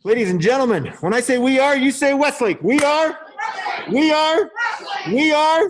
Ladies and gentlemen, when I say we are, you say Westlake. We are. We are. We are.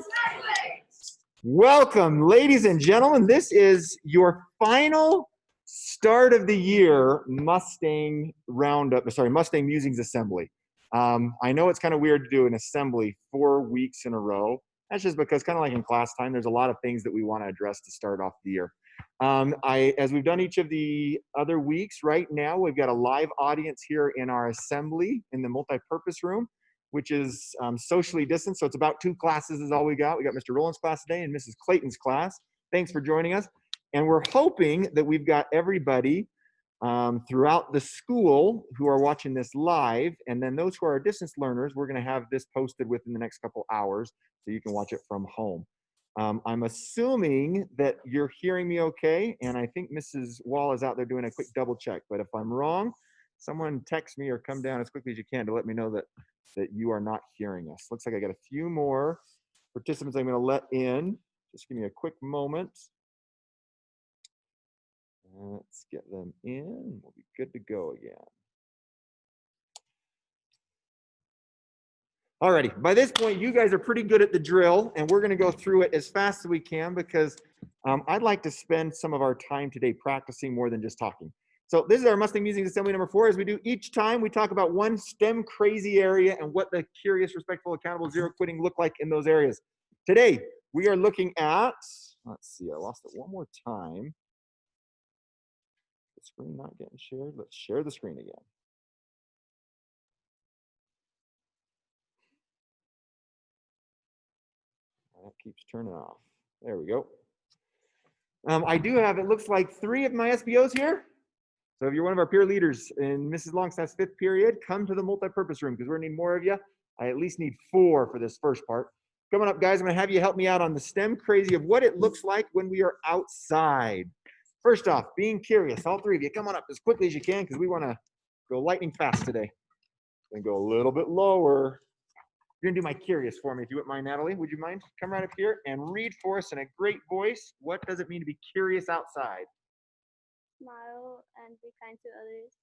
Welcome, ladies and gentlemen. This is your final start of the year Mustang roundup. Sorry, Mustang Musings assembly. I know it's kind of weird to do an assembly 4 weeks in a row. That's just because, kind of like in class time, there's a lot of things that we want to address to start off the year. As we've done each of the other weeks, right now we've got a live audience here in our assembly in the multi-purpose room, which is socially distanced. So it's about 2 classes is all we got. We got Mr. Rowland's class today and Mrs. Clayton's class. Thanks for joining us. And we're hoping that we've got everybody throughout the school who are watching this live. And then those who are distance learners, we're going to have this posted within the next couple hours so you can watch it from home. I'm assuming that you're hearing me okay, and I think Mrs. Wall is out there doing a quick double check. But if I'm wrong, someone text me or come down as quickly as you can to let me know that you are not hearing us. Looks like I got a few more participants I'm going to let in. Just give me a quick moment. Let's get them in. We'll be good to go again. Alrighty, by this point, you guys are pretty good at the drill, and we're going to go through it as fast as we can because I'd like to spend some of our time today practicing more than just talking. So this is our Mustang Musings assembly number 4. As we do each time, we talk about one STEM crazy area and what the curious, respectful, accountable, zero quitting look like in those areas. Today, we are looking at, let's see, I lost it one more time. The screen not getting shared. Let's share the screen again. That keeps turning off. There we go. I do have, it looks like 3 of my SBOs here. So if you're one of our peer leaders in Mrs. Longstaff's 5th period, come to the multi-purpose room because we're gonna need more of you. I at least need 4 for this first part. Coming up, guys, I'm gonna have you help me out on the STEM crazy of what it looks like when we are outside. First off, being curious, all 3 of you, come on up as quickly as you can because we wanna go lightning fast today. Then go a little bit lower. You're gonna do my curious for me, if you wouldn't mind, Natalie. Would you mind? Come right up here and read for us in a great voice. What does it mean to be curious outside? Smile and be kind to others,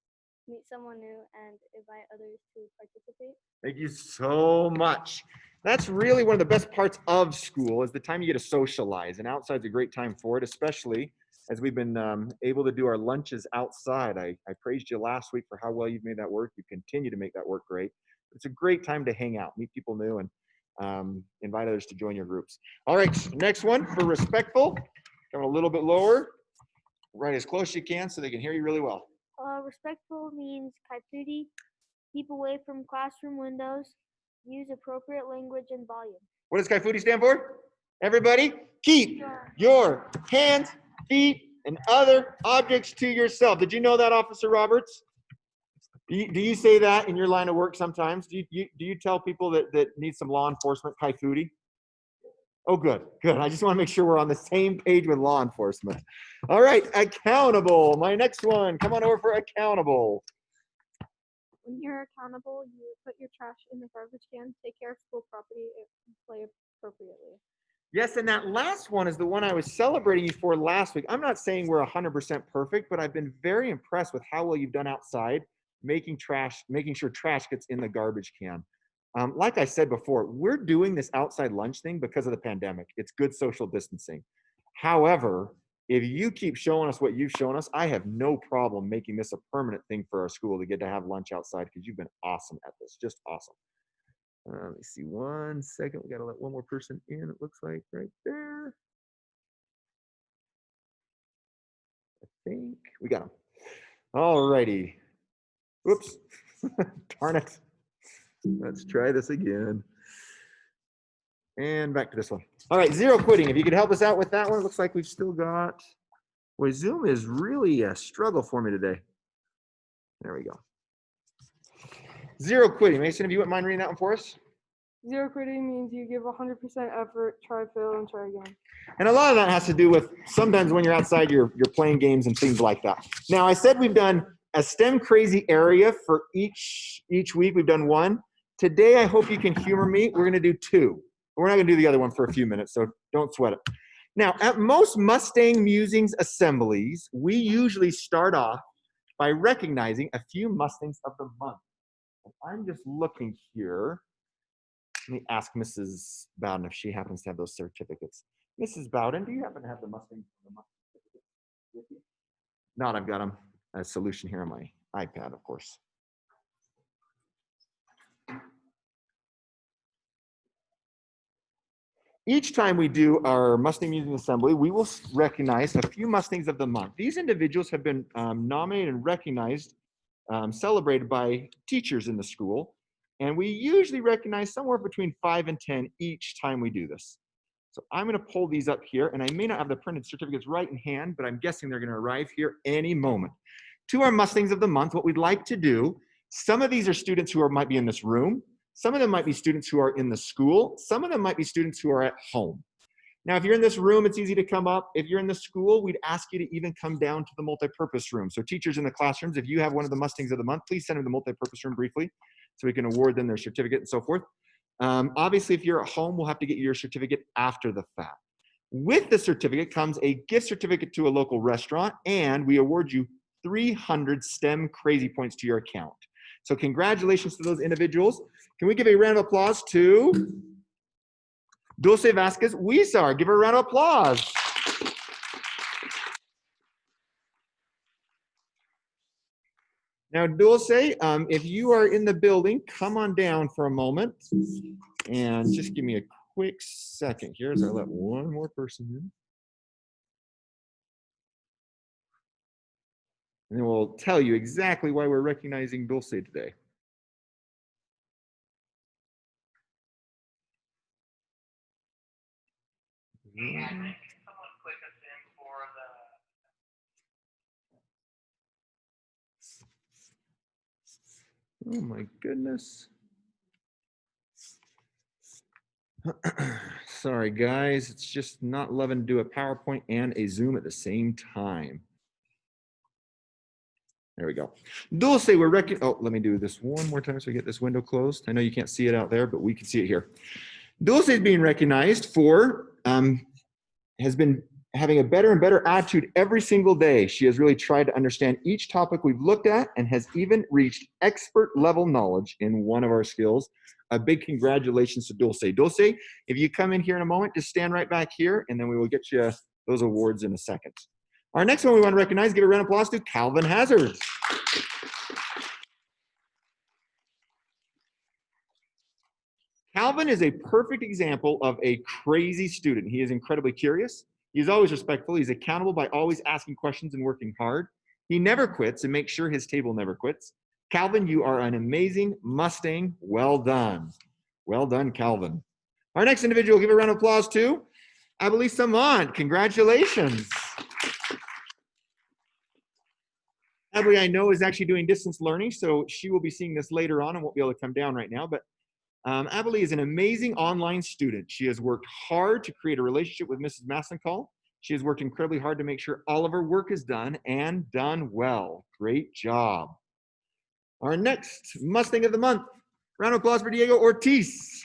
meet someone new, and invite others to participate. Thank you so much. That's really one of the best parts of school is the time you get to socialize, and outside's a great time for it, especially as we've been able to do our lunches outside. I praised you last week for how well you've made that work. You continue to make that work great. It's a great time to hang out, meet people new, and invite others to join your groups. All right, next one for respectful. Come a little bit lower, right as close as you can so they can hear you really well. Respectful means kaituti, keep away from classroom windows, use appropriate language and volume. What does Kaifuti stand for? Everybody, keep your hands, feet, and other objects to yourself. Did you know that, Officer Roberts? Do you say that in your line of work sometimes? Do you tell people that need some law enforcement Kaifuti? Oh, good. I just want to make sure we're on the same page with law enforcement. All right, accountable. My next one. Come on over for accountable. When you're accountable, you put your trash in the garbage can, take care of school property, and play appropriately. Yes, and that last one is the one I was celebrating you for last week. I'm not saying we're 100% perfect, but I've been very impressed with how well you've done outside, making sure trash gets in the garbage can. Like I said before, we're doing this outside lunch thing because of the pandemic. It's good social distancing. However, if you keep showing us what you've shown us, I have no problem making this a permanent thing for our school to get to have lunch outside because you've been awesome at this, just awesome. Let me see 1 second. We got to let one more person in, it looks like right there. I think we got him. All righty. Oops. Darn it. Let's try this again. And back to this one. All right, zero quitting. If you could help us out with that one, it looks like we've still got, boy, Zoom is really a struggle for me today. There we go. Zero quitting. Mason, if you wouldn't mind reading that one for us. Zero quitting means you give 100% effort, try, fail, and try again. And a lot of that has to do with sometimes when you're outside, you're playing games and things like that. Now, I said we've done a STEM crazy area for each week. We've done 1. Today, I hope you can humor me. We're going to do 2. We're not going to do the other one for a few minutes, so don't sweat it. Now, at most Mustang Musings assemblies, we usually start off by recognizing a few Mustangs of the month. And I'm just looking here. Let me ask Mrs. Bowden if she happens to have those certificates. Mrs. Bowden, do you happen to have the Mustangs of the month certificates with you? Not, I've got them a solution here on my iPad, of course. Each time we do our Mustang Musing Assembly, we will recognize a few Mustangs of the month. These individuals have been nominated and recognized, celebrated by teachers in the school, and we usually recognize somewhere between 5 and 10 each time we do this. So I'm going to pull these up here, and I may not have the printed certificates right in hand, but I'm guessing they're going to arrive here any moment. To our Mustangs of the month, what we'd like to do, some of these are students who might be in this room. Some of them might be students who are in the school. Some of them might be students who are at home. Now, if you're in this room, it's easy to come up. If you're in the school, we'd ask you to even come down to the multipurpose room. So teachers in the classrooms, if you have one of the Mustangs of the month, please send them to the multipurpose room briefly so we can award them their certificate and so forth. Obviously, if you're at home, we'll have to get your certificate after the fact. With the certificate comes a gift certificate to a local restaurant, and we award you 300 STEM crazy points to your account. So congratulations to those individuals. Can we give a round of applause to Dulce Vasquez Huizar? Give her a round of applause. Now, Dulce, if you are in the building, come on down for a moment and just give me a quick second here as I let one more person in. And then we'll tell you exactly why we're recognizing Dulce today. Hey, I think someone click us in for the. Oh my goodness. Sorry, guys. It's just not loving to do a PowerPoint and a Zoom at the same time. There we go. Dulce, we're oh, let me do this one more time so we get this window closed. I know you can't see it out there, but we can see it here. Dulce is being recognized for, has been having a better and better attitude every single day. She has really tried to understand each topic we've looked at and has even reached expert level knowledge in one of our skills. A big congratulations to Dulce. Dulce, if you come in here in a moment, just stand right back here and then we will get you those awards in a second. Our next one we want to recognize, give a round of applause to Calvin Hazard. Calvin is a perfect example of a crazy student. He is incredibly curious. He's always respectful. He's accountable by always asking questions and working hard. He never quits and makes sure his table never quits. Calvin, you are an amazing Mustang. Well done. Well done, Calvin. Our next individual, give a round of applause to Abelie Samant. Congratulations. Abelie, I know, is actually doing distance learning, so she will be seeing this later on and won't be able to come down right now. But Abelie is an amazing online student. She has worked hard to create a relationship with Mrs. Massenthal. She has worked incredibly hard to make sure all of her work is done and done well. Great job. Our next Mustang of the month, round of applause for Diego Ortiz.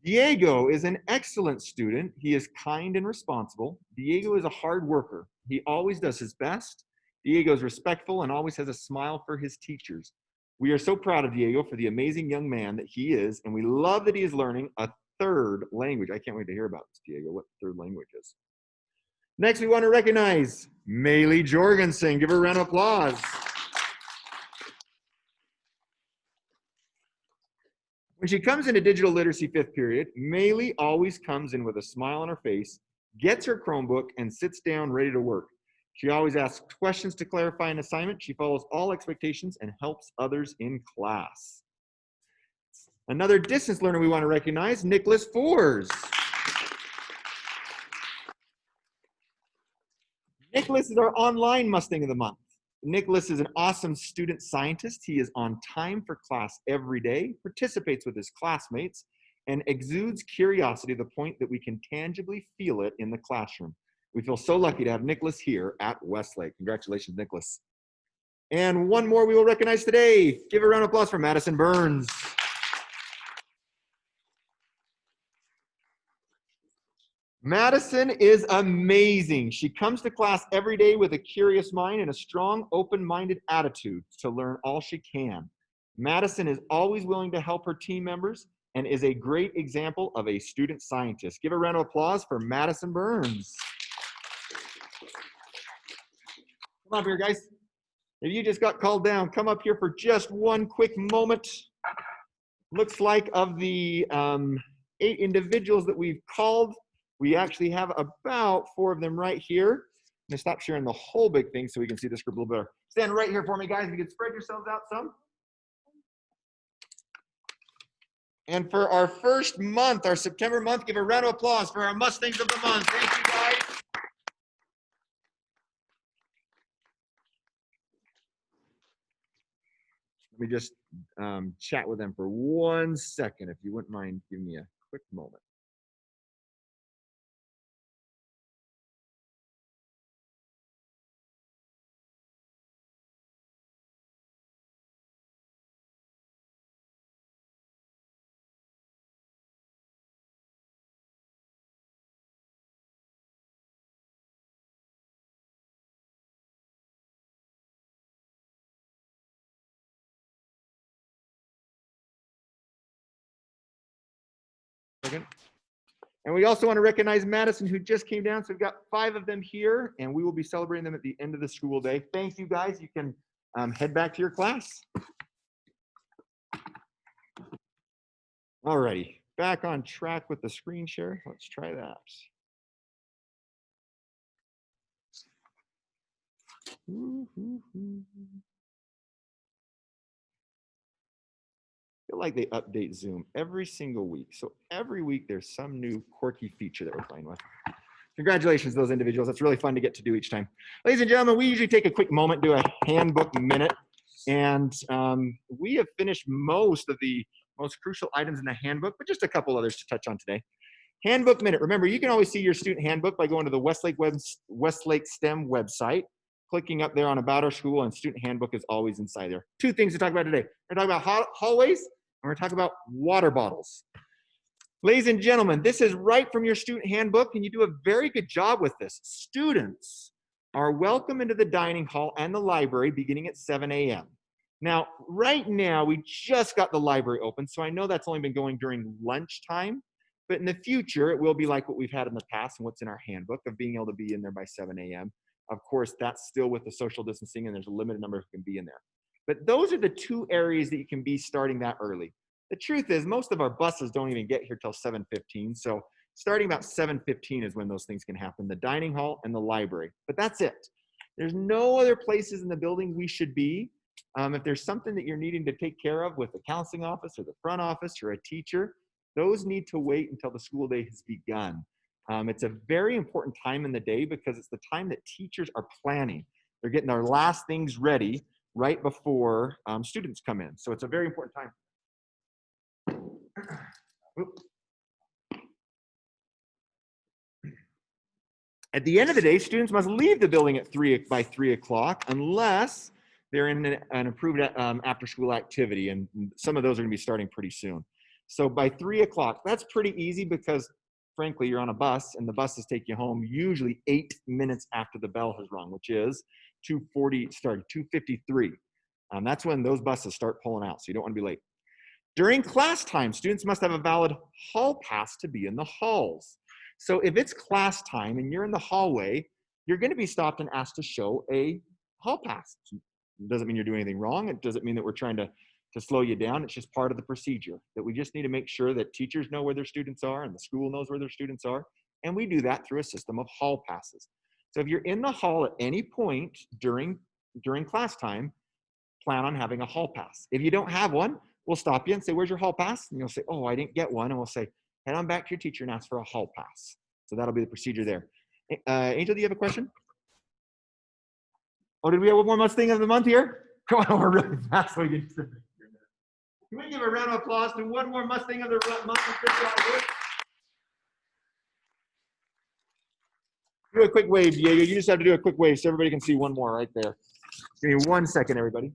Diego is an excellent student. He is kind and responsible. Diego is a hard worker. He always does his best. Diego is respectful and always has a smile for his teachers. We are so proud of Diego for the amazing young man that he is, and we love that he is learning a third language. I can't wait to hear about this, Diego, what the third language is. Next, we want to recognize Maylee Jorgensen. Give her a round of applause. When she comes into digital literacy 5th period, Maylee always comes in with a smile on her face, gets her Chromebook, and sits down ready to work. She always asks questions to clarify an assignment. She follows all expectations and helps others in class. Another distance learner we want to recognize, Nicholas Fors. Nicholas is our online Mustang of the month. Nicholas is an awesome student scientist. He is on time for class every day, participates with his classmates, and exudes curiosity to the point that we can tangibly feel it in the classroom. We feel so lucky to have Nicholas here at Westlake. Congratulations, Nicholas. And one more we will recognize today. Give a round of applause for Madison Burns. Madison is amazing. She comes to class every day with a curious mind and a strong, open-minded attitude to learn all she can. Madison is always willing to help her team members and is a great example of a student scientist. Give a round of applause for Madison Burns. Come up here, guys. If you just got called down, come up here for just one quick moment. Looks like of the 8 individuals that we've called, we actually have about 4 of them right here. I'm gonna stop sharing the whole big thing so we can see this group a little better. Stand right here for me, guys. If you could spread yourselves out some. And for our first month, our September month, give a round of applause for our Mustangs of the month. Thank you, guys. Let me just chat with them for 1 second, if you wouldn't mind giving me a quick moment. Second. And we also want to recognize Madison, who just came down. So we've got 5 of them here, and we will be celebrating them at the end of the school day. Thank you, guys. You can head back to your class. All righty, back on track with the screen share. Let's try that. I feel like they update Zoom every single week. So every week there's some new quirky feature that we're playing with. Congratulations to those individuals. That's really fun to get to do each time. Ladies and gentlemen, we usually take a quick moment, do a handbook minute. And we have finished most of the most crucial items in the handbook, but just a couple others to touch on today. Handbook minute. Remember, you can always see your student handbook by going to the Westlake STEM website, clicking up there on About Our School, and student handbook is always inside there. 2 things to talk about today. We're talking about hallways, and we're talking about water bottles. Ladies and gentlemen, this is right from your student handbook, and you do a very good job with this. Students are welcome into the dining hall and the library beginning at 7 a.m. Now, right now, we just got the library open, so I know that's only been going during lunchtime, but in the future, it will be like what we've had in the past and what's in our handbook of being able to be in there by 7 a.m. Of course, that's still with the social distancing, and there's a limited number who can be in there. But those are the 2 areas that you can be starting that early. The truth is, most of our buses don't even get here till 7:15. So starting about 7:15 is when those things can happen, the dining hall and the library. But that's it. There's no other places in the building we should be. If there's something that you're needing to take care of with the counseling office or the front office or a teacher, those need to wait until the school day has begun. It's a very important time in the day because it's the time that teachers are planning. They're getting their last things ready right before students come in. So it's a very important time. At the end of the day, students must leave the building at by 3 o'clock unless they're in an approved after-school activity, and some of those are going to be starting pretty soon. So by 3 o'clock, that's pretty easy because, frankly, you're on a bus, and the buses take you home usually 8 minutes after the bell has rung, which is 2:53. That's when those buses start pulling out, so you don't want to be late. During class time, students must have a valid hall pass to be in the halls. So if it's class time and you're in the hallway, you're going to be stopped and asked to show a hall pass. It doesn't mean you're doing anything wrong. It doesn't mean that we're trying to slow you down. It's just part of the procedure that we just need to make sure that teachers know where their students are and the school knows where their students are. And we do that through a system of hall passes. So if you're in the hall at any point during class time, plan on having a hall pass. If you don't have one, we'll stop you and say, where's your hall pass? And you'll say, oh, I didn't get one. And we'll say, head on back to your teacher and ask for a hall pass. So that'll be the procedure there. Angel, do you have a question? Oh, did we have one more Mustang of the month here? Come on, we're really fast. So can we give a round of applause to one more Mustang of the month? Do a quick wave, Diego. You just have to do a quick wave so everybody can see one more right there. Give me 1 second, everybody.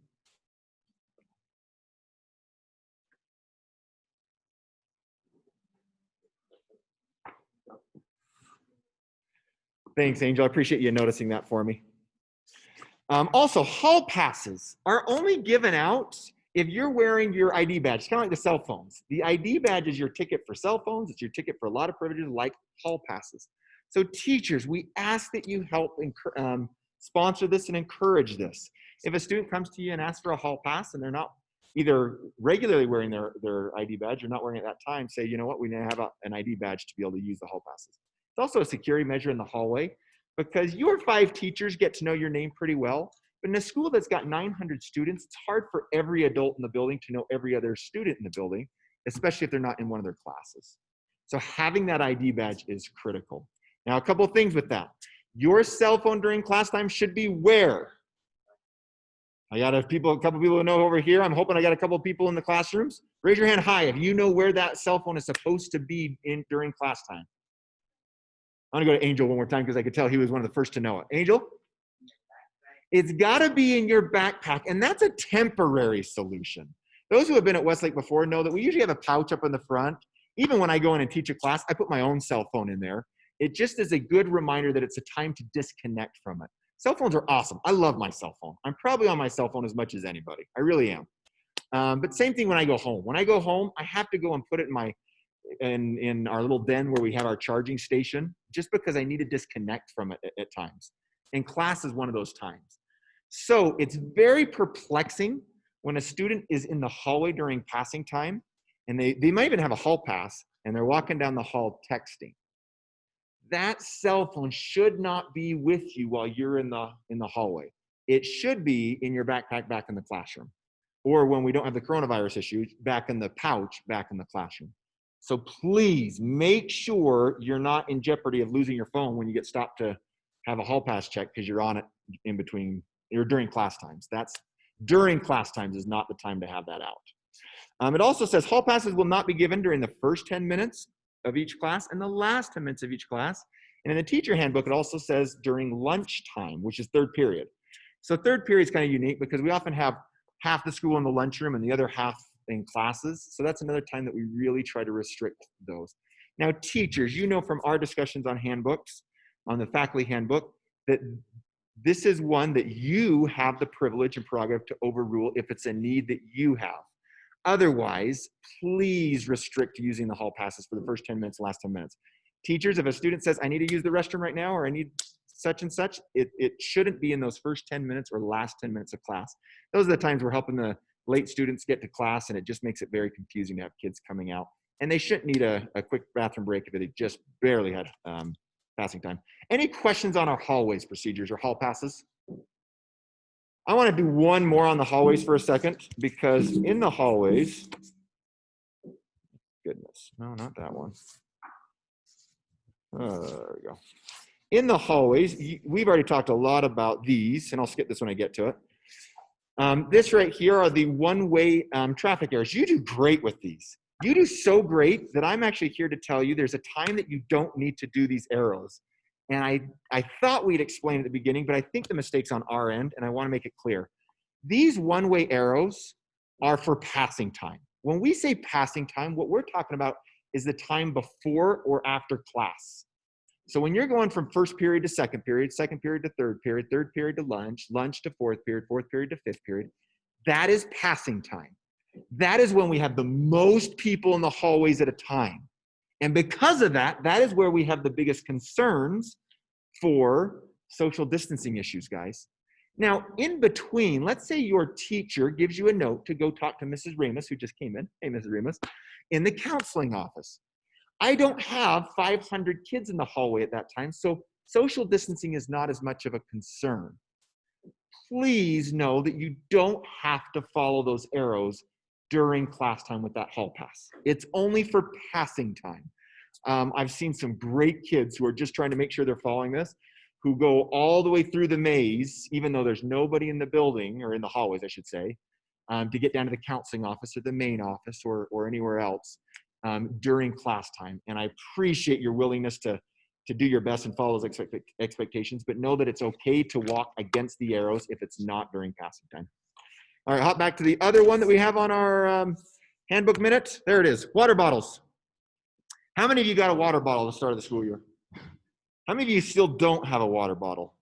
Thanks, Angel. I appreciate you noticing that for me. Also, hall passes are only given out if you're wearing your ID badge. It's kind of like the cell phones. The ID badge is your ticket for cell phones. It's your ticket for a lot of privileges like hall passes. So teachers, we ask that you help sponsor this and encourage this. If a student comes to you and asks for a hall pass and they're not either regularly wearing their ID badge or not wearing it at that time, say, you know what, we need to have an ID badge to be able to use the hall passes. It's also a security measure in the hallway because your 5 teachers get to know your name pretty well. But in a school that's got 900 students, it's hard for every adult in the building to know every other student in the building, especially if they're not in one of their classes. So having that ID badge is critical. Now, a couple of things with that. Your cell phone during class time should be where? I got a couple people who know over here. I'm hoping I got a couple of people in the classrooms. Raise your hand high if you know where that cell phone is supposed to be during class time. I'm gonna go to Angel one more time because I could tell he was one of the first to know it. Angel? It's gotta be in your backpack, and that's a temporary solution. Those who have been at Westlake before know that we usually have a pouch up in the front. Even when I go in and teach a class, I put my own cell phone in there. It just is a good reminder that it's a time to disconnect from it. Cell phones are awesome. I love my cell phone. I'm probably on my cell phone as much as anybody. I really am. But same thing when I go home. When I go home, I have to go and put it in our little den where we have our charging station, just because I need to disconnect from it at times. And class is one of those times. So it's very perplexing when a student is in the hallway during passing time, and they might even have a hall pass, and they're walking down the hall texting. That cell phone should not be with you while you're in the hallway. It should be in your backpack back in the classroom. Or when we don't have the coronavirus issue, back in the pouch back in the classroom. So please make sure you're not in jeopardy of losing your phone when you get stopped to have a hall pass check because you're on it in between or during class times. That's during class times is not the time to have that out. It also says hall passes will not be given during the first 10 minutes of each class and the last 10 minutes of each class. And in the teacher handbook, it also says during lunchtime, which is third period. So third period is kind of unique because we often have half the school in the lunchroom and the other half in classes. So that's another time that we really try to restrict those. Now, teachers, you know from our discussions on handbooks, on the faculty handbook, that this is one that you have the privilege and prerogative to overrule if it's a need that you have. Otherwise, please restrict using the hall passes for the first 10 minutes, last 10 minutes. Teachers, if a student says, I need to use the restroom right now, or I need such and such, it shouldn't be in those first 10 minutes or last 10 minutes of class. Those are the times we're helping the late students get to class, and it just makes it very confusing to have kids coming out. And they shouldn't need a quick bathroom break if they just barely had passing time. Any questions on our hallways procedures or hall passes? I want to do one more on the hallways for a second, because in the hallways, goodness, no, not that one. There we go. In the hallways, we've already talked a lot about these, and I'll skip this when I get to it. This right here are the one-way traffic arrows. You do great with these. You do so great that I'm actually here to tell you there's a time that you don't need to do these arrows. And I thought we'd explain at the beginning, but I think the mistake's on our end, and I want to make it clear. These one-way arrows are for passing time. When we say passing time, what we're talking about is the time before or after class. So when you're going from first period to second period to third period to lunch, lunch to fourth period to fifth period, that is passing time. That is when we have the most people in the hallways at a time. And because of that, that is where we have the biggest concerns for social distancing issues, guys. Now, in between, let's say your teacher gives you a note to go talk to Mrs. Remus, who just came in, hey, Mrs. Remus, in the counseling office. I don't have 500 kids in the hallway at that time, so social distancing is not as much of a concern. Please know that you don't have to follow those arrows during class time with that hall pass. It's only for passing time. I've seen some great kids who are just trying to make sure they're following this, who go all the way through the maze, even though there's nobody in the building, or in the hallways, I should say, to get down to the counseling office or the main office or anywhere else during class time. And I appreciate your willingness to do your best and follow those expectations, but know that it's okay to walk against the arrows if it's not during passing time. All right, hop back to the other one that we have on our handbook minute. There it is, water bottles. How many of you got a water bottle at the start of the school year? How many of you still don't have a water bottle?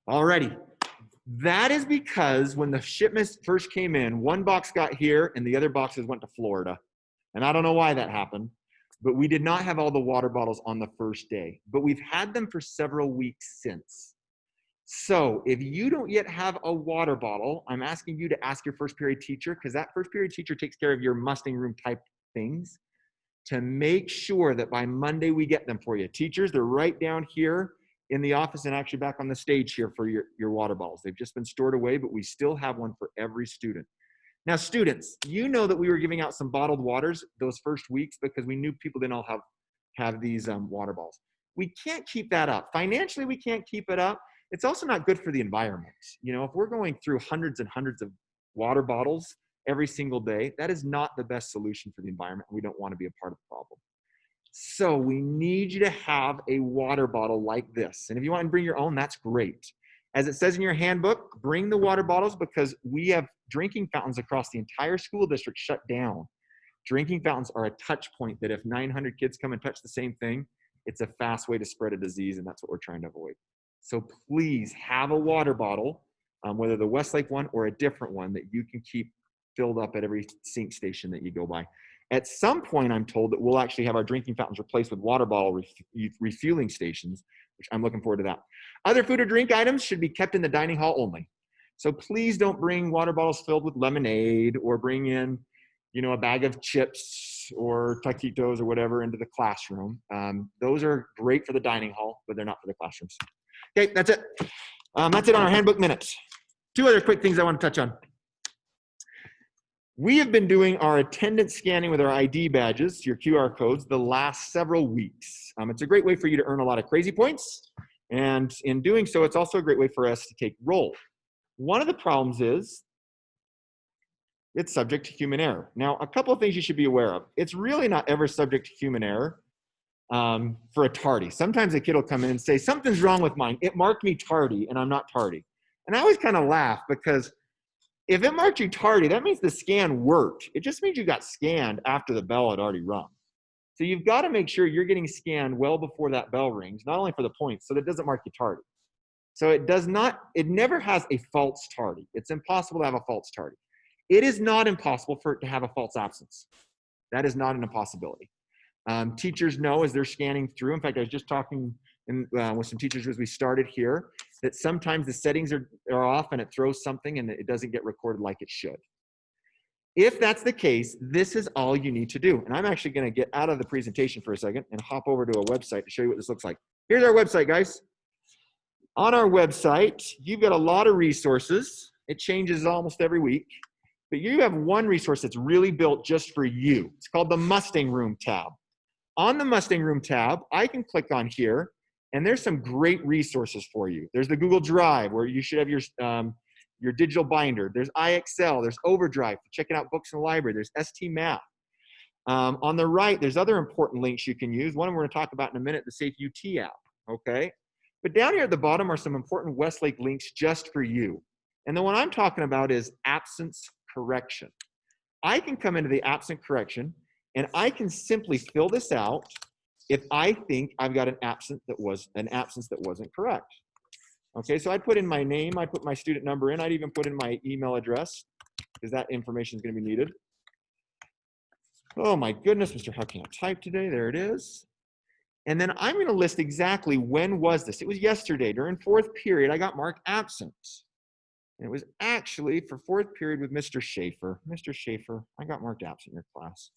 Alrighty. That is because when the shipments first came in, one box got here and the other boxes went to Florida. And I don't know why that happened, but we did not have all the water bottles on the first day, but we've had them for several weeks since. So if you don't yet have a water bottle, I'm asking you to ask your first period teacher, because that first period teacher takes care of your Mustang room type things, to make sure that by Monday we get them for you. Teachers, they're right down here in the office and actually back on the stage here for your water bottles. They've just been stored away, but we still have one for every student. Now, students, you know that we were giving out some bottled waters those first weeks because we knew people didn't all have these water bottles. We can't keep that up. Financially, we can't keep it up. It's also not good for the environment. You know, if we're going through hundreds and hundreds of water bottles every single day, that is not the best solution for the environment. We don't want to be a part of the problem. So we need you to have a water bottle like this. And if you want to bring your own, that's great. As it says in your handbook, bring the water bottles because we have drinking fountains across the entire school district shut down. Drinking fountains are a touch point that if 900 kids come and touch the same thing, it's a fast way to spread a disease, and that's what we're trying to avoid. So please have a water bottle, whether the Westlake one or a different one that you can keep filled up at every sink station that you go by. At some point, I'm told that we'll actually have our drinking fountains replaced with water bottle refueling stations, which I'm looking forward to that. Other food or drink items should be kept in the dining hall only. So please don't bring water bottles filled with lemonade or bring in, you know, a bag of chips or taquitos or whatever into the classroom. Those are great for the dining hall, but they're not for the classrooms. Okay, that's it. That's it on our handbook minutes. Two other quick things I want to touch on. We have been doing our attendance scanning with our ID badges, your QR codes, the last several weeks. It's a great way for you to earn a lot of crazy points. And in doing so, it's also a great way for us to take roll. One of the problems is it's subject to human error. Now, a couple of things you should be aware of. It's really not ever subject to human error for a tardy. Sometimes a kid will come in and say, something's wrong with mine. It marked me tardy, and I'm not tardy. And I always kind of laugh because if it marked you tardy, that means the scan worked. It just means you got scanned after the bell had already rung. So you've got to make sure you're getting scanned well before that bell rings, not only for the points, so that it doesn't mark you tardy. So it never has a false tardy. It's impossible to have a false tardy. It is not impossible for it to have a false absence. That is not an impossibility. Teachers know as they're scanning through. In fact, I was just talking with some teachers as we started here, that sometimes the settings are off and it throws something and it doesn't get recorded like it should. If that's the case, this is all you need to do. And I'm actually going to get out of the presentation for a second and hop over to a website to show you what this looks like. Here's our website, guys. On our website, you've got a lot of resources. It changes almost every week. But you have one resource that's really built just for you. It's called the Mustang Room tab. On the Mustang Room tab, I can click on here, and there's some great resources for you. There's the Google Drive, where you should have your digital binder. There's iExcel. There's Overdrive for checking out books in the library. There's ST Math. On the right, there's other important links you can use. One we're going to talk about in a minute, the Safe UT app, okay? But down here at the bottom are some important Westlake links just for you. And the one I'm talking about is absence correction. I can come into the absent correction, and I can simply fill this out if I think I've got an absence that wasn't correct. Okay, so I'd put in my name, I'd put my student number in, I'd even put in my email address, because that information is going to be needed. Oh my goodness, Mr. How can't type today? There it is. And then I'm going to list exactly when was this. It was yesterday during fourth period. I got marked absent. And it was actually for fourth period with Mr. Schaefer. Mr. Schaefer, I got marked absent in your class.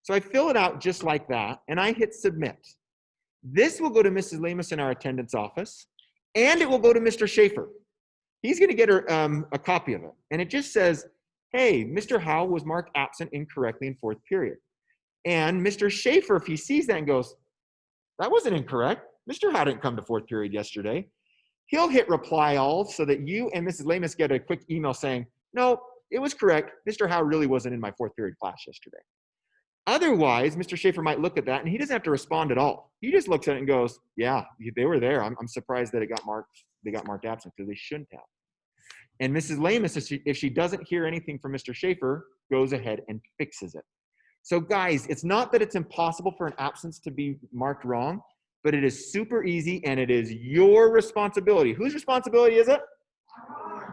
So I fill it out just like that, and I hit submit. This will go to Mrs. Lamus in our attendance office, and it will go to Mr. Schaefer. He's going to get her a copy of it. And it just says, hey, Mr. Howe was marked absent incorrectly in fourth period. And Mr. Schaefer, if he sees that and goes, that wasn't incorrect. Mr. Howe didn't come to fourth period yesterday. He'll hit reply all so that you and Mrs. Lamus get a quick email saying, no, it was correct. Mr. Howe really wasn't in my fourth period class yesterday. Otherwise, Mr. Schaefer might look at that and he doesn't have to respond at all. He just looks at it and goes, yeah, they were there. I'm surprised that they got marked absent because they shouldn't have. And Mrs. Lamus, if she doesn't hear anything from Mr. Schaefer, goes ahead and fixes it. So guys, it's not that it's impossible for an absence to be marked wrong, but it is super easy and it is your responsibility. Whose responsibility is it?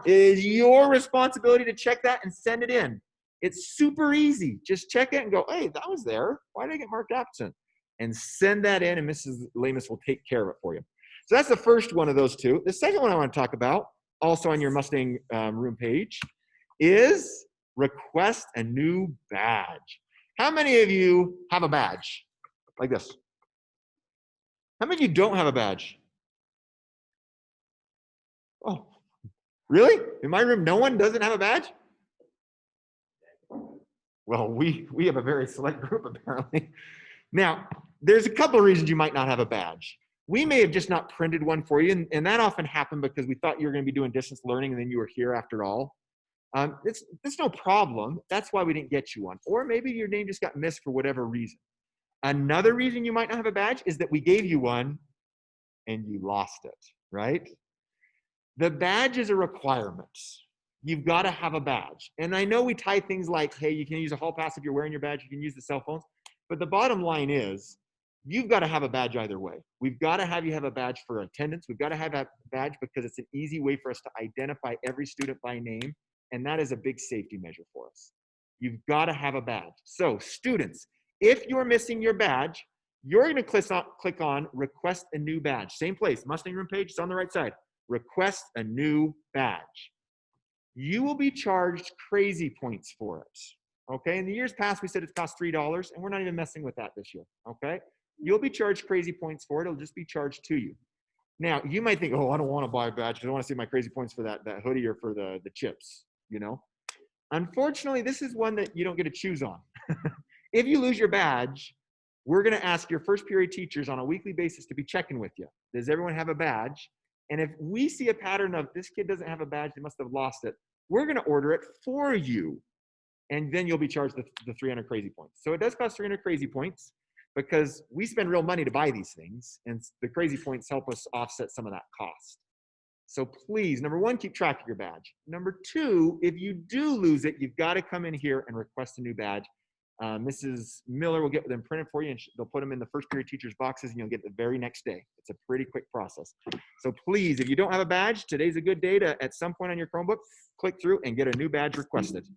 It is your responsibility to check that and send it in. It's super easy. Just check it and go, hey, that was there. Why did I get marked absent? And send that in and Mrs. Lamus will take care of it for you. So that's the first one of those two. The second one I want to talk about, also on your Mustang room page, is request a new badge. How many of you have a badge like this? How many of you don't have a badge? Oh, really? In my room, no one doesn't have a badge? Well, we have a very select group, apparently. Now, there's a couple of reasons you might not have a badge. We may have just not printed one for you, and that often happened because we thought you were going to be doing distance learning and then you were here after all. It's no problem. That's why we didn't get you one. Or maybe your name just got missed for whatever reason. Another reason you might not have a badge is that we gave you one and you lost it, right? The badge is a requirement. You've got to have a badge. And I know we tie things like, hey, you can use a hall pass if you're wearing your badge, you can use the cell phones. But the bottom line is, you've got to have a badge either way. We've got to have you have a badge for attendance. We've got to have a badge because it's an easy way for us to identify every student by name. And that is a big safety measure for us. You've got to have a badge. So students, if you're missing your badge, you're going to click on request a new badge. Same place, Mustang room page, it's on the right side. Request a new badge. You will be charged crazy points for it. Okay, in the years past, we said it cost $3, and we're not even messing with that this year. Okay, you'll be charged crazy points for it. It'll just be charged to you. Now, you might think, oh, I don't want to buy a badge. I don't want to see my crazy points for that hoodie or for the chips, you know. Unfortunately, this is one that you don't get to choose on. If you lose your badge, we're going to ask your first period teachers on a weekly basis to be checking with you. Does everyone have a badge? And if we see a pattern of this kid doesn't have a badge, they must have lost it, we're going to order it for you. And then you'll be charged the 300 crazy points. So it does cost 300 crazy points because we spend real money to buy these things. And the crazy points help us offset some of that cost. So please, number one, keep track of your badge. Number two, if you do lose it, you've got to come in here and request a new badge. Mrs. Miller will get them printed for you, and they'll put them in the first period teacher's boxes, and you'll get it the very next day. It's a pretty quick process. So please, if you don't have a badge, today's a good day to, at some point on your Chromebook, click through and get a new badge requested.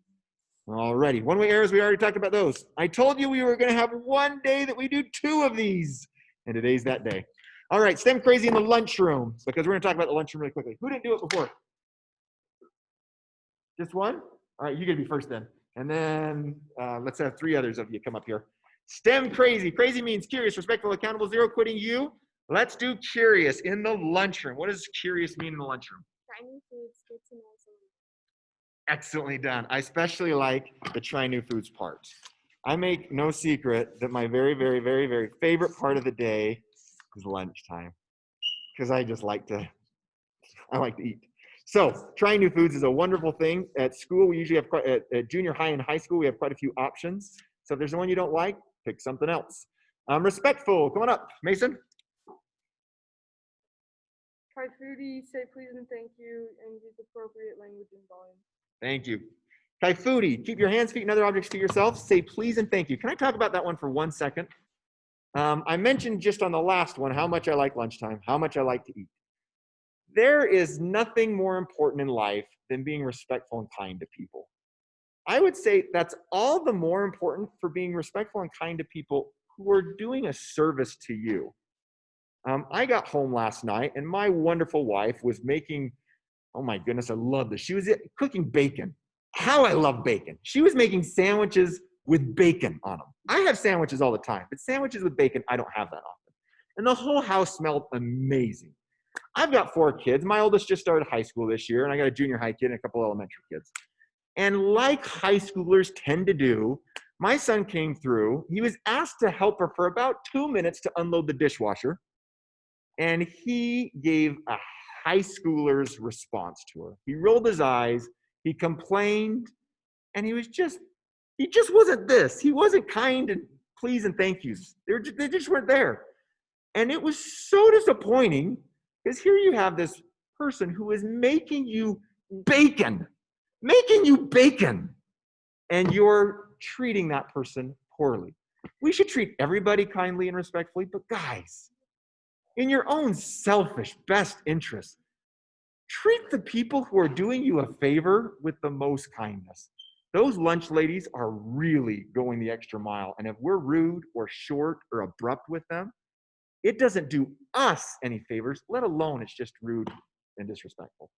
Alrighty, one-way errors, we already talked about those. I told you we were going to have one day that we do 2 of these, and today's that day. All right, STEM crazy in the lunchroom, because we're going to talk about the lunchroom really quickly. Who didn't do it before? Just one? All right, you're going to be first then. And then let's have 3 others of you come up here. STEM crazy. Crazy means curious, respectful, accountable, zero quitting you. Let's do curious in the lunchroom. What does curious mean in the lunchroom? Try new foods, get to know someone. Excellently done. I especially like the try new foods part. I make no secret that my very, very, very, very favorite part of the day is lunchtime, because I like to eat. So trying new foods is a wonderful thing. At school, we usually have at junior high and high school, we have quite a few options. So if there's one you don't like, pick something else. Respectful, come on up, Mason. Kai foodie, say please and thank you, and use appropriate language and volume. Thank you. Kai foodie, keep your hands, feet, and other objects to yourself. Say please and thank you. Can I talk about that one for 1 second? I mentioned just on the last one how much I like lunchtime, how much I like to eat. There is nothing more important in life than being respectful and kind to people. I would say that's all the more important for being respectful and kind to people who are doing a service to you. I got home last night and my wonderful wife was making, oh my goodness, I love this. She was cooking bacon. How I love bacon. She was making sandwiches with bacon on them. I have sandwiches all the time, but sandwiches with bacon, I don't have that often. And the whole house smelled amazing. I've got 4 kids. My oldest just started high school this year, and I got a junior high kid and a couple elementary kids. And like high schoolers tend to do, my son came through. He was asked to help her for about 2 minutes to unload the dishwasher. And he gave a high schooler's response to her. He rolled his eyes, he complained, and he just wasn't this. He wasn't kind and please and thank yous. They just weren't there. And it was so disappointing because here you have this person who is making you bacon, and you're treating that person poorly. We should treat everybody kindly and respectfully, but guys, in your own selfish best interest, treat the people who are doing you a favor with the most kindness. Those lunch ladies are really going the extra mile. And if we're rude or short or abrupt with them, it doesn't do us any favors, let alone it's just rude and disrespectful.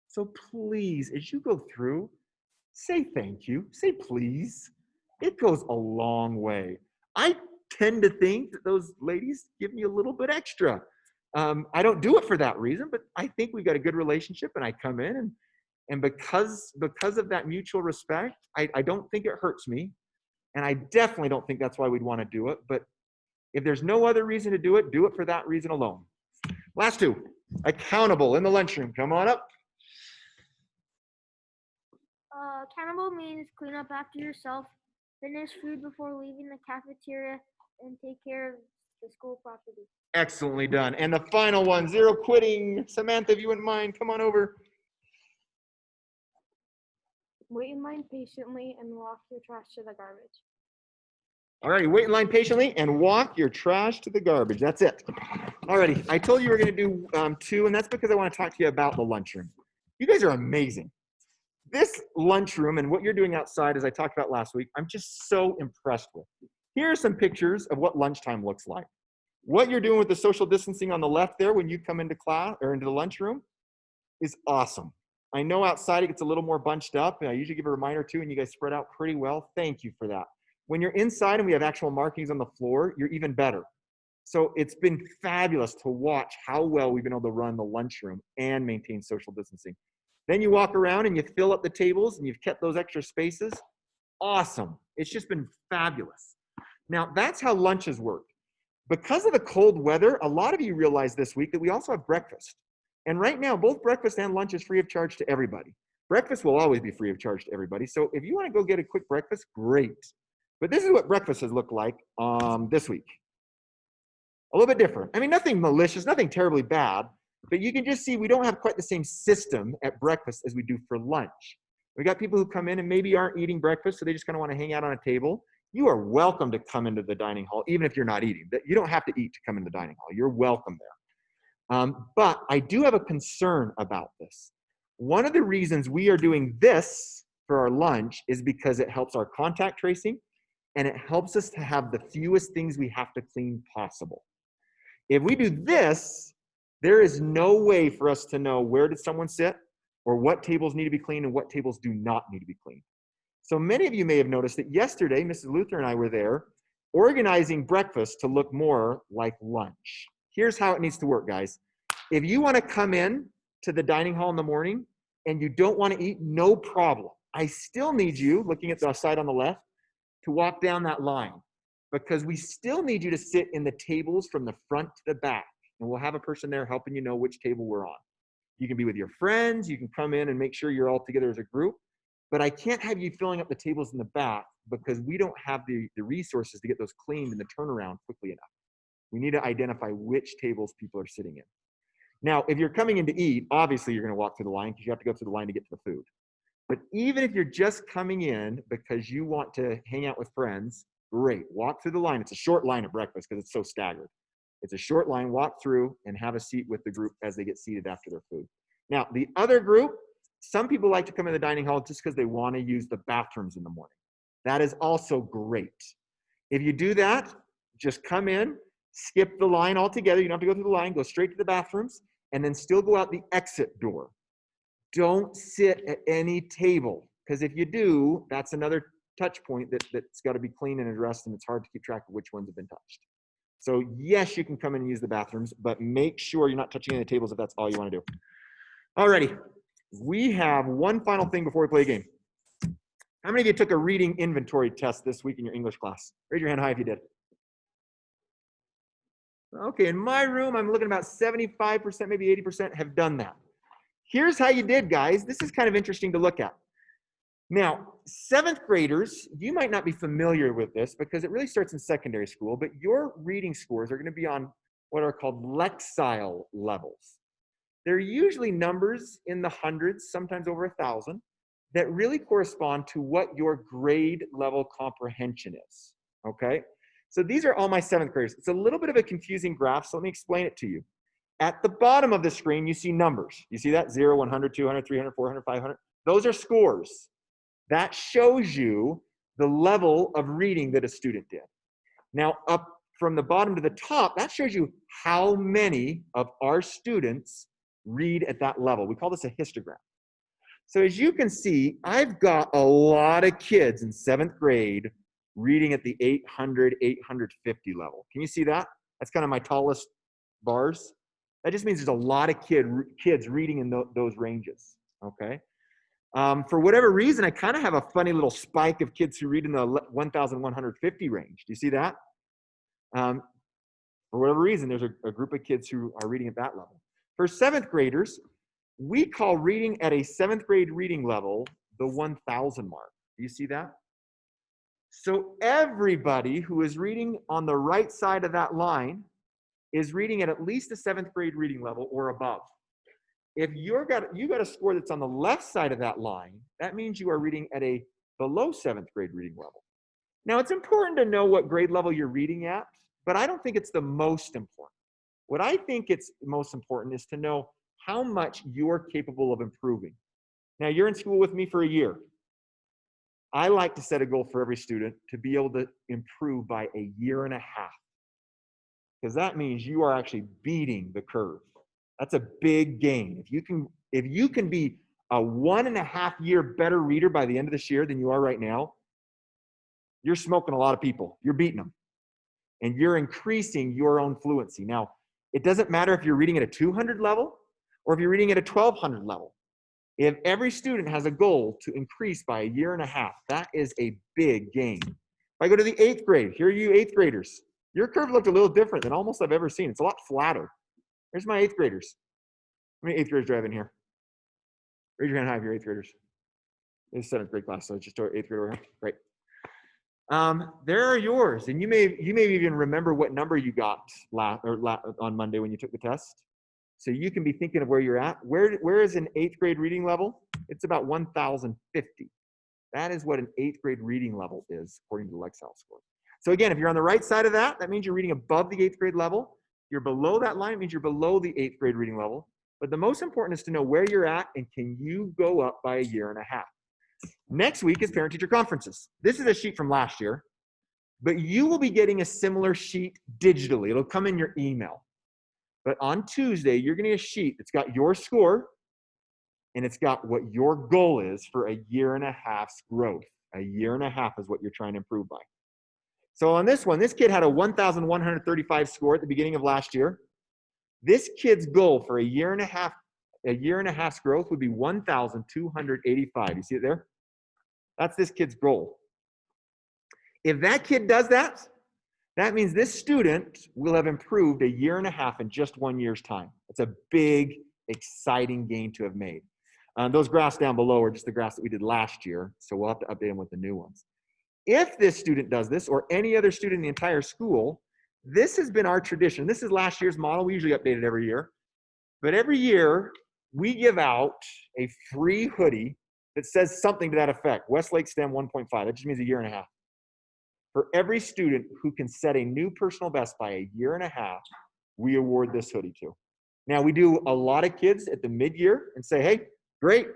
So please, as you go through, say thank you, say please. It goes a long way. I tend to think that those ladies give me a little bit extra. I don't do it for that reason, but I think we got a good relationship, and I come in and because of that mutual respect, I don't think it hurts me, and I definitely don't think that's why we'd want to do it. But if there's no other reason to do it for that reason alone. Last two, accountable in the lunchroom. Come on up. Accountable means clean up after yourself, finish food before leaving the cafeteria, and take care of the school property. Excellently done. And the final one, zero quitting. Samantha, if you wouldn't mind, come on over. Wait in line patiently and walk your trash to the garbage. All righty, wait in line patiently and walk your trash to the garbage. That's it. All righty, I told you we were going to do two, and that's because I want to talk to you about the lunchroom. You guys are amazing. This lunchroom and what you're doing outside, as I talked about last week, I'm just so impressed with. Here are some pictures of what lunchtime looks like. What you're doing with the social distancing on the left there when you come into class or into the lunchroom is awesome. I know outside it gets a little more bunched up, and I usually give a reminder too, and you guys spread out pretty well. Thank you for that. When you're inside and we have actual markings on the floor, you're even better. So it's been fabulous to watch how well we've been able to run the lunchroom and maintain social distancing. Then you walk around and you fill up the tables and you've kept those extra spaces. Awesome. It's just been fabulous. Now, that's how lunches work. Because of the cold weather, a lot of you realize this week that we also have breakfast. And right now, both breakfast and lunch is free of charge to everybody. Breakfast will always be free of charge to everybody. So if you want to go get a quick breakfast, great. But this is what breakfast has looked like this week. A little bit different. I mean, nothing malicious, nothing terribly bad, but you can just see we don't have quite the same system at breakfast as we do for lunch. We got people who come in and maybe aren't eating breakfast, so they just kind of want to hang out on a table. You are welcome to come into the dining hall, even if you're not eating. You don't have to eat to come into the dining hall. You're welcome there. But I do have a concern about this. One of the reasons we are doing this for our lunch is because it helps our contact tracing, and it helps us to have the fewest things we have to clean possible. If we do this, there is no way for us to know where did someone sit or what tables need to be cleaned and what tables do not need to be cleaned. So many of you may have noticed that yesterday, Mrs. Luther and I were there organizing breakfast to look more like lunch. Here's how it needs to work, guys. If you want to come in to the dining hall in the morning and you don't want to eat, no problem. I still need you, looking at the side on the left, to walk down that line, because we still need you to sit in the tables from the front to the back, and we'll have a person there helping you know which table we're on. You can be with your friends, you can come in and make sure you're all together as a group, but I can't have you filling up the tables in the back because we don't have the resources to get those cleaned in the turnaround quickly enough. We need to identify which tables people are sitting in. Now, if you're coming in to eat, obviously you're going to walk through the line because you have to go through the line to get to the food. But even if you're just coming in because you want to hang out with friends, great. Walk through the line. It's a short line at breakfast because it's so staggered. It's a short line. Walk through and have a seat with the group as they get seated after their food. Now, the other group, some people like to come in the dining hall just because they want to use the bathrooms in the morning. That is also great. If you do that, just come in, skip the line altogether. You don't have to go through the line. Go straight to the bathrooms and then still go out the exit door. Don't sit at any table, because if you do, that's another touch point that's got to be clean and addressed, and it's hard to keep track of which ones have been touched. So yes, you can come in and use the bathrooms, but make sure you're not touching any tables if that's all you want to do. Alrighty, we have one final thing before we play a game. How many of you took a reading inventory test this week in your English class? Raise your hand high if you did. Okay, in my room, I'm looking about 75%, maybe 80% have done that. Here's how you did, guys. This is kind of interesting to look at. Now, 7th graders, you might not be familiar with this because it really starts in secondary school, but your reading scores are going to be on what are called lexile levels. They're usually numbers in the hundreds, sometimes over 1,000, that really correspond to what your grade level comprehension is. okay? So these are all my 7th graders. It's a little bit of a confusing graph, so let me explain it to you. At the bottom of the screen, you see numbers. You see that? 0, 100, 200, 300, 400, 500. Those are scores. That shows you the level of reading that a student did. Now, up from the bottom to the top, that shows you how many of our students read at that level. We call this a histogram. So as you can see, I've got a lot of kids in 7th grade reading at the 800, 850 level. Can you see that? That's kind of my tallest bars. That just means there's a lot of kids reading in those ranges, okay? For whatever reason, I kind of have a funny little spike of kids who read in the 1,150 range. Do you see that? For whatever reason, there's a group of kids who are reading at that level. For 7th graders, we call reading at a 7th grade reading level the 1,000 mark. Do you see that? So everybody who is reading on the right side of that line is reading at least a 7th grade reading level or above. If you got a score that's on the left side of that line, that means you are reading at a below 7th grade reading level. Now, it's important to know what grade level you're reading at, but I don't think it's the most important. What I think it's most important is to know how much you're capable of improving. Now, you're in school with me for a year. I like to set a goal for every student to be able to improve by a year and a half, because that means you are actually beating the curve. That's a big gain. If you can be a 1.5 year better reader by the end of this year than you are right now, you're smoking a lot of people. You're beating them. And you're increasing your own fluency. Now, it doesn't matter if you're reading at a 200 level or if you're reading at a 1200 level. If every student has a goal to increase by a year and a half, that is a big gain. If I go to the 8th grade, here are you 8th graders. Your curve looked a little different than almost I've ever seen. It's a lot flatter. Here's my 8th graders. How many 8th graders do I have in here? Raise your hand high if you're 8th graders. It's 7th grade class, so just 8th grade over here. Great. There are yours, and you may even remember what number you got on Monday when you took the test. So you can be thinking of where you're at. Where is an 8th grade reading level? It's about 1,050. That is what an 8th grade reading level is, according to the Lexile score. So again, if you're on the right side of that, that means you're reading above the 8th grade level. If you're below that line, it means you're below the 8th grade reading level. But the most important is to know where you're at and can you go up by a year and a half. Next week is parent-teacher conferences. This is a sheet from last year, but you will be getting a similar sheet digitally. It'll come in your email. But on Tuesday, you're going to get a sheet that's got your score, and it's got what your goal is for a year and a half's growth. A year and a half is what you're trying to improve by. So on this one, this kid had a 1,135 score at the beginning of last year. This kid's goal for a year and a half's growth would be 1,285. You see it there? That's this kid's goal. If that kid does that, that means this student will have improved a year and a half in just 1 year's time. It's a big, exciting gain to have made. Those graphs down below are just the graphs that we did last year, so we'll have to update them with the new ones. If this student does this, or any other student in the entire school, this has been our tradition. This is last year's model. We usually update it every year. But every year, we give out a free hoodie that says something to that effect. Westlake STEM 1.5. That just means a year and a half. For every student who can set a new personal best by a year and a half, we award this hoodie to. Now, we do a lot of kids at the mid-year and say, hey, great.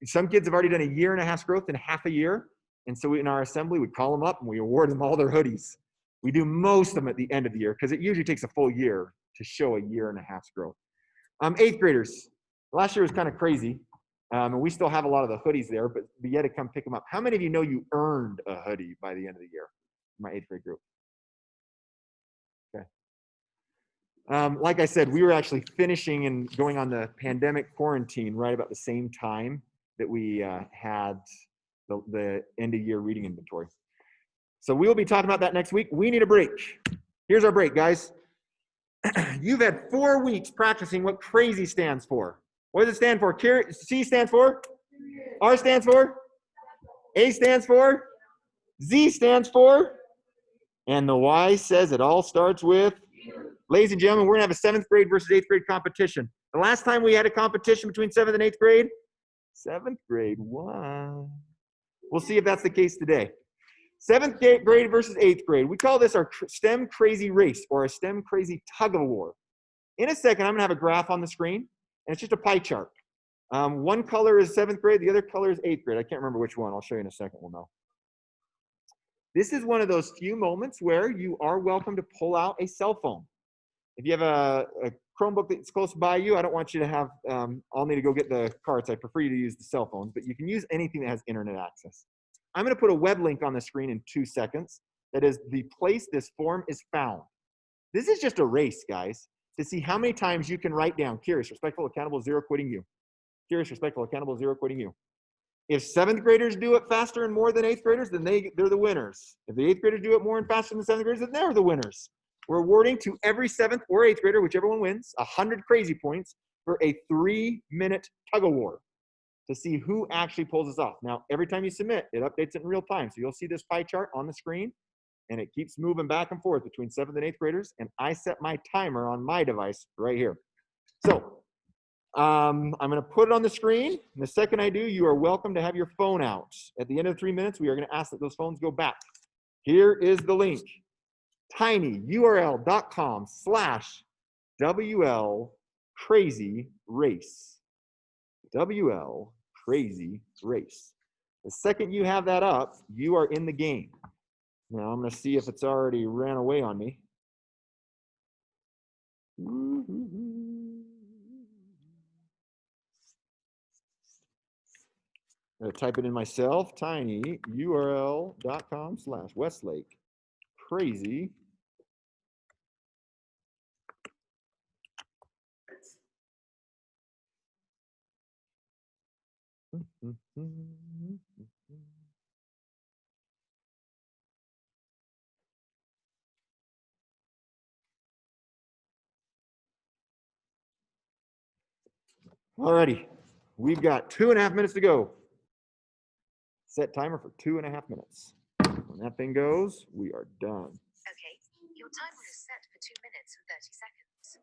Some kids have already done a year and a half's growth in half a year. And so in our assembly, we call them up and we award them all their hoodies. We do most of them at the end of the year because it usually takes a full year to show a year and a half's growth. 8th graders. Last year was kind of crazy. And we still have a lot of the hoodies there, but you had to come pick them up. How many of you know you earned a hoodie by the end of the year? My 8th grade group. Okay. Like I said, we were actually finishing and going on the pandemic quarantine right about the same time that we had the end of year reading inventory. So we will be talking about that next week. We need a break. Here's our break, guys. You've had 4 weeks practicing what crazy stands for. What does it stand for? C stands for? R stands for? A stands for? Z stands for? And the Y says it all starts with? Ladies and gentlemen, we're going to have a 7th grade versus 8th grade competition. The last time we had a competition between 7th and 8th grade, 7th grade won. We'll see if that's the case today. 7th grade versus 8th grade. We call this our STEM crazy race or a STEM crazy tug of war. In a second, I'm gonna have a graph on the screen, and it's just a pie chart. One color is 7th grade, the other color is 8th grade. I can't remember which one. I'll show you in a second, we'll know. This is one of those few moments where you are welcome to pull out a cell phone. If you have a Chromebook that's close by you, I don't want you to have, I'll need to go get the cards. I prefer you to use the cell phones, but you can use anything that has internet access. I'm gonna put a web link on the screen in 2 seconds. That is the place this form is found. This is just a race, guys, to see how many times you can write down curious, respectful, accountable, 0, quitting you. Curious, respectful, accountable, 0, quitting you. If 7th graders do it faster and more than 8th graders, then they're the winners. If the 8th graders do it more and faster than 7th graders, then they're the winners. We're awarding to every 7th or 8th grader, whichever one wins, 100 crazy points for a 3-minute tug of war to see who actually pulls this off. Now, every time you submit, it updates it in real time. So you'll see this pie chart on the screen, and it keeps moving back and forth between 7th and 8th graders, and I set my timer on my device right here. So I'm gonna put it on the screen. And the second I do, you are welcome to have your phone out. At the end of the 3 minutes, we are gonna ask that those phones go back. Here is the link, tinyurl.com/WL crazy race. WL crazy race. The second you have that up, you are in the game. Now I'm gonna see if it's already ran away on me. I'm gonna type it in myself, tinyurl.com/Westlake crazy. Alrighty, we've got 2.5 minutes to go. Set timer for 2.5 minutes. When that thing goes, we are done. Okay, your timer is set for 2 minutes and 30 seconds.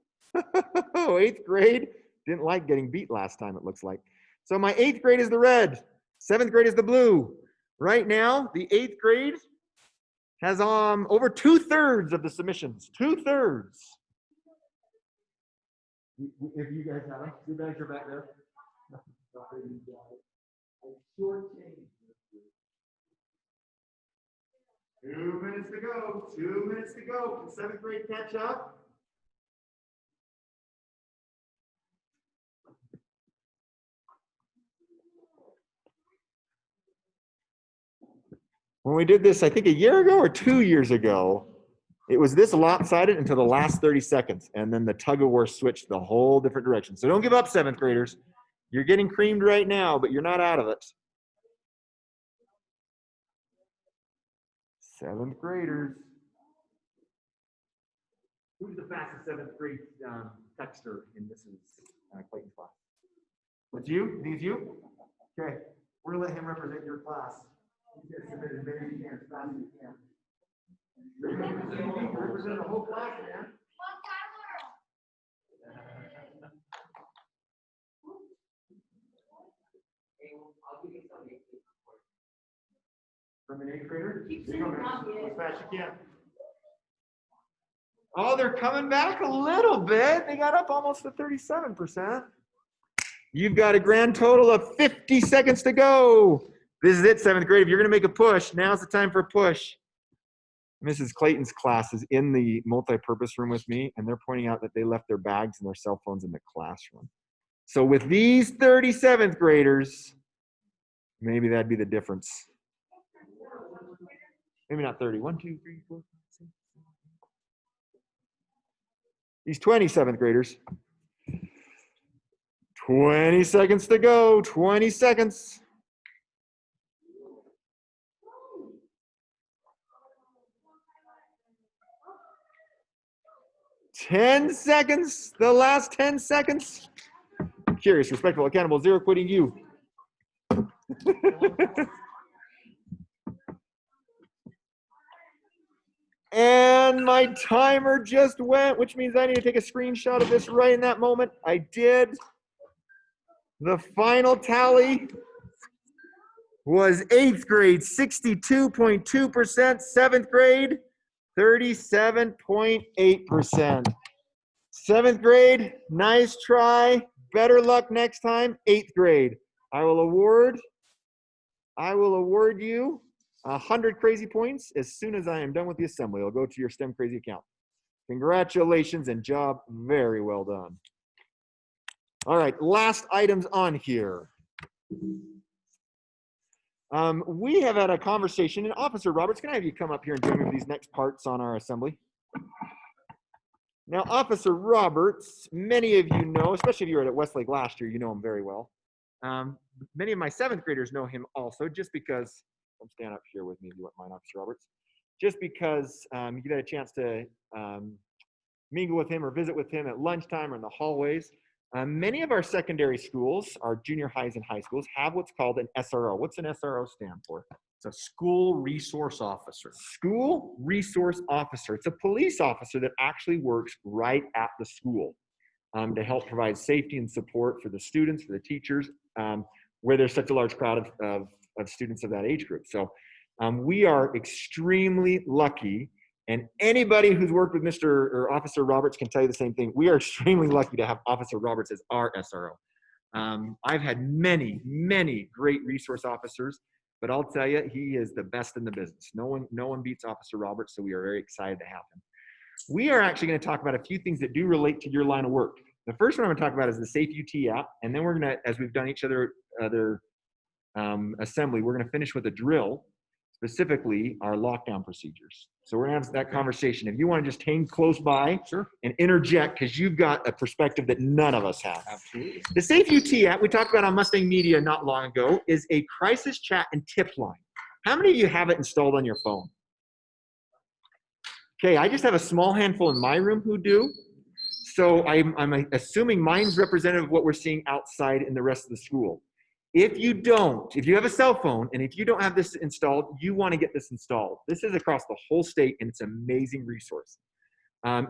Oh, 8th grade didn't like getting beat last time, it looks like. So my 8th grade is the red, 7th grade is the blue. Right now, the 8th grade has over 2/3 of the submissions. 2/3. If you guys have them, your bags are back there. Two minutes to go. 2 minutes to go. Can 7th grade catch up? When we did this, I think a year ago or 2 years ago, it was this lopsided until the last 30 seconds, and then the tug of war switched the whole different direction. So don't give up, 7th graders. You're getting creamed right now, but you're not out of it. 7th graders. Who's the fastest 7th grade texter in Mrs. Clayton's class? It's you? You think it's you? Okay. We're going to let him represent your class. You guys submit as many as you can, as fast as you can. Represent the whole class, man. From an 8th grader? As fast as you can. Oh, they're coming back a little bit. They got up almost to 37%. You've got a grand total of 50 seconds to go. This is it, 7th grade. If you're going to make a push, now's the time for a push. Mrs. Clayton's class is in the multi-purpose room with me, and they're pointing out that they left their bags and their cell phones in the classroom. So with these 37th graders, maybe that'd be the difference. Maybe not 30. 1, 2, 3, 4, 5, 6, 7. These 27th graders. 20 seconds to go. 20 seconds. Ten seconds. The last 10 seconds. Curious, respectful, accountable, 0, quitting you. And my timer just went, which means I need to take a screenshot of this right in that moment. I did. The final tally was 8th grade, 62.2%. 7th grade, 37.8%. 7th grade, nice try. Better luck next time. 8th grade, I will award you 100 crazy points as soon as I am done with the assembly. It'll go to your STEM Crazy account. Congratulations and job very well done. All right, last items on here. We have had a conversation, and Officer Roberts, can I have you come up here and join me for these next parts on our assembly? Now, Officer Roberts, many of you know, especially if you were at Westlake last year, you know him very well. Many of my 7th graders know him also, just because, stand up here with me if you wouldn't mind, Officer Roberts, just because you get a chance to mingle with him or visit with him at lunchtime or in the hallways. Many of our secondary schools, our junior highs and high schools, have what's called an SRO. What's an SRO stand for? It's a school resource officer. School resource officer. It's a police officer that actually works right at the school to help provide safety and support for the students, for the teachers, where there's such a large crowd of students of that age group. So we are extremely lucky. And anybody who's worked with Mr. or Officer Roberts can tell you the same thing. We are extremely lucky to have Officer Roberts as our SRO. I've had many, many great resource officers, but I'll tell you, he is the best in the business. No one beats Officer Roberts, so we are very excited to have him. We are actually going to talk about a few things that do relate to your line of work. The first one I'm going to talk about is the Safe UT app, and then we're going to, as we've done each other assembly, we're going to finish with a drill, specifically our lockdown procedures. So we're going to have that conversation. If you want to just hang close by and interject, because you've got a perspective that none of us have. Absolutely. The Safe UT app, we talked about on Mustang Media not long ago, is a crisis chat and tip line. How many of you have it installed on your phone? Okay, I just have a small handful in my room who do. So I'm assuming mine's representative of what we're seeing outside in the rest of the school. If you don't, if you have a cell phone and if you don't have this installed, you want to get this installed. This is across the whole state and it's an amazing resource.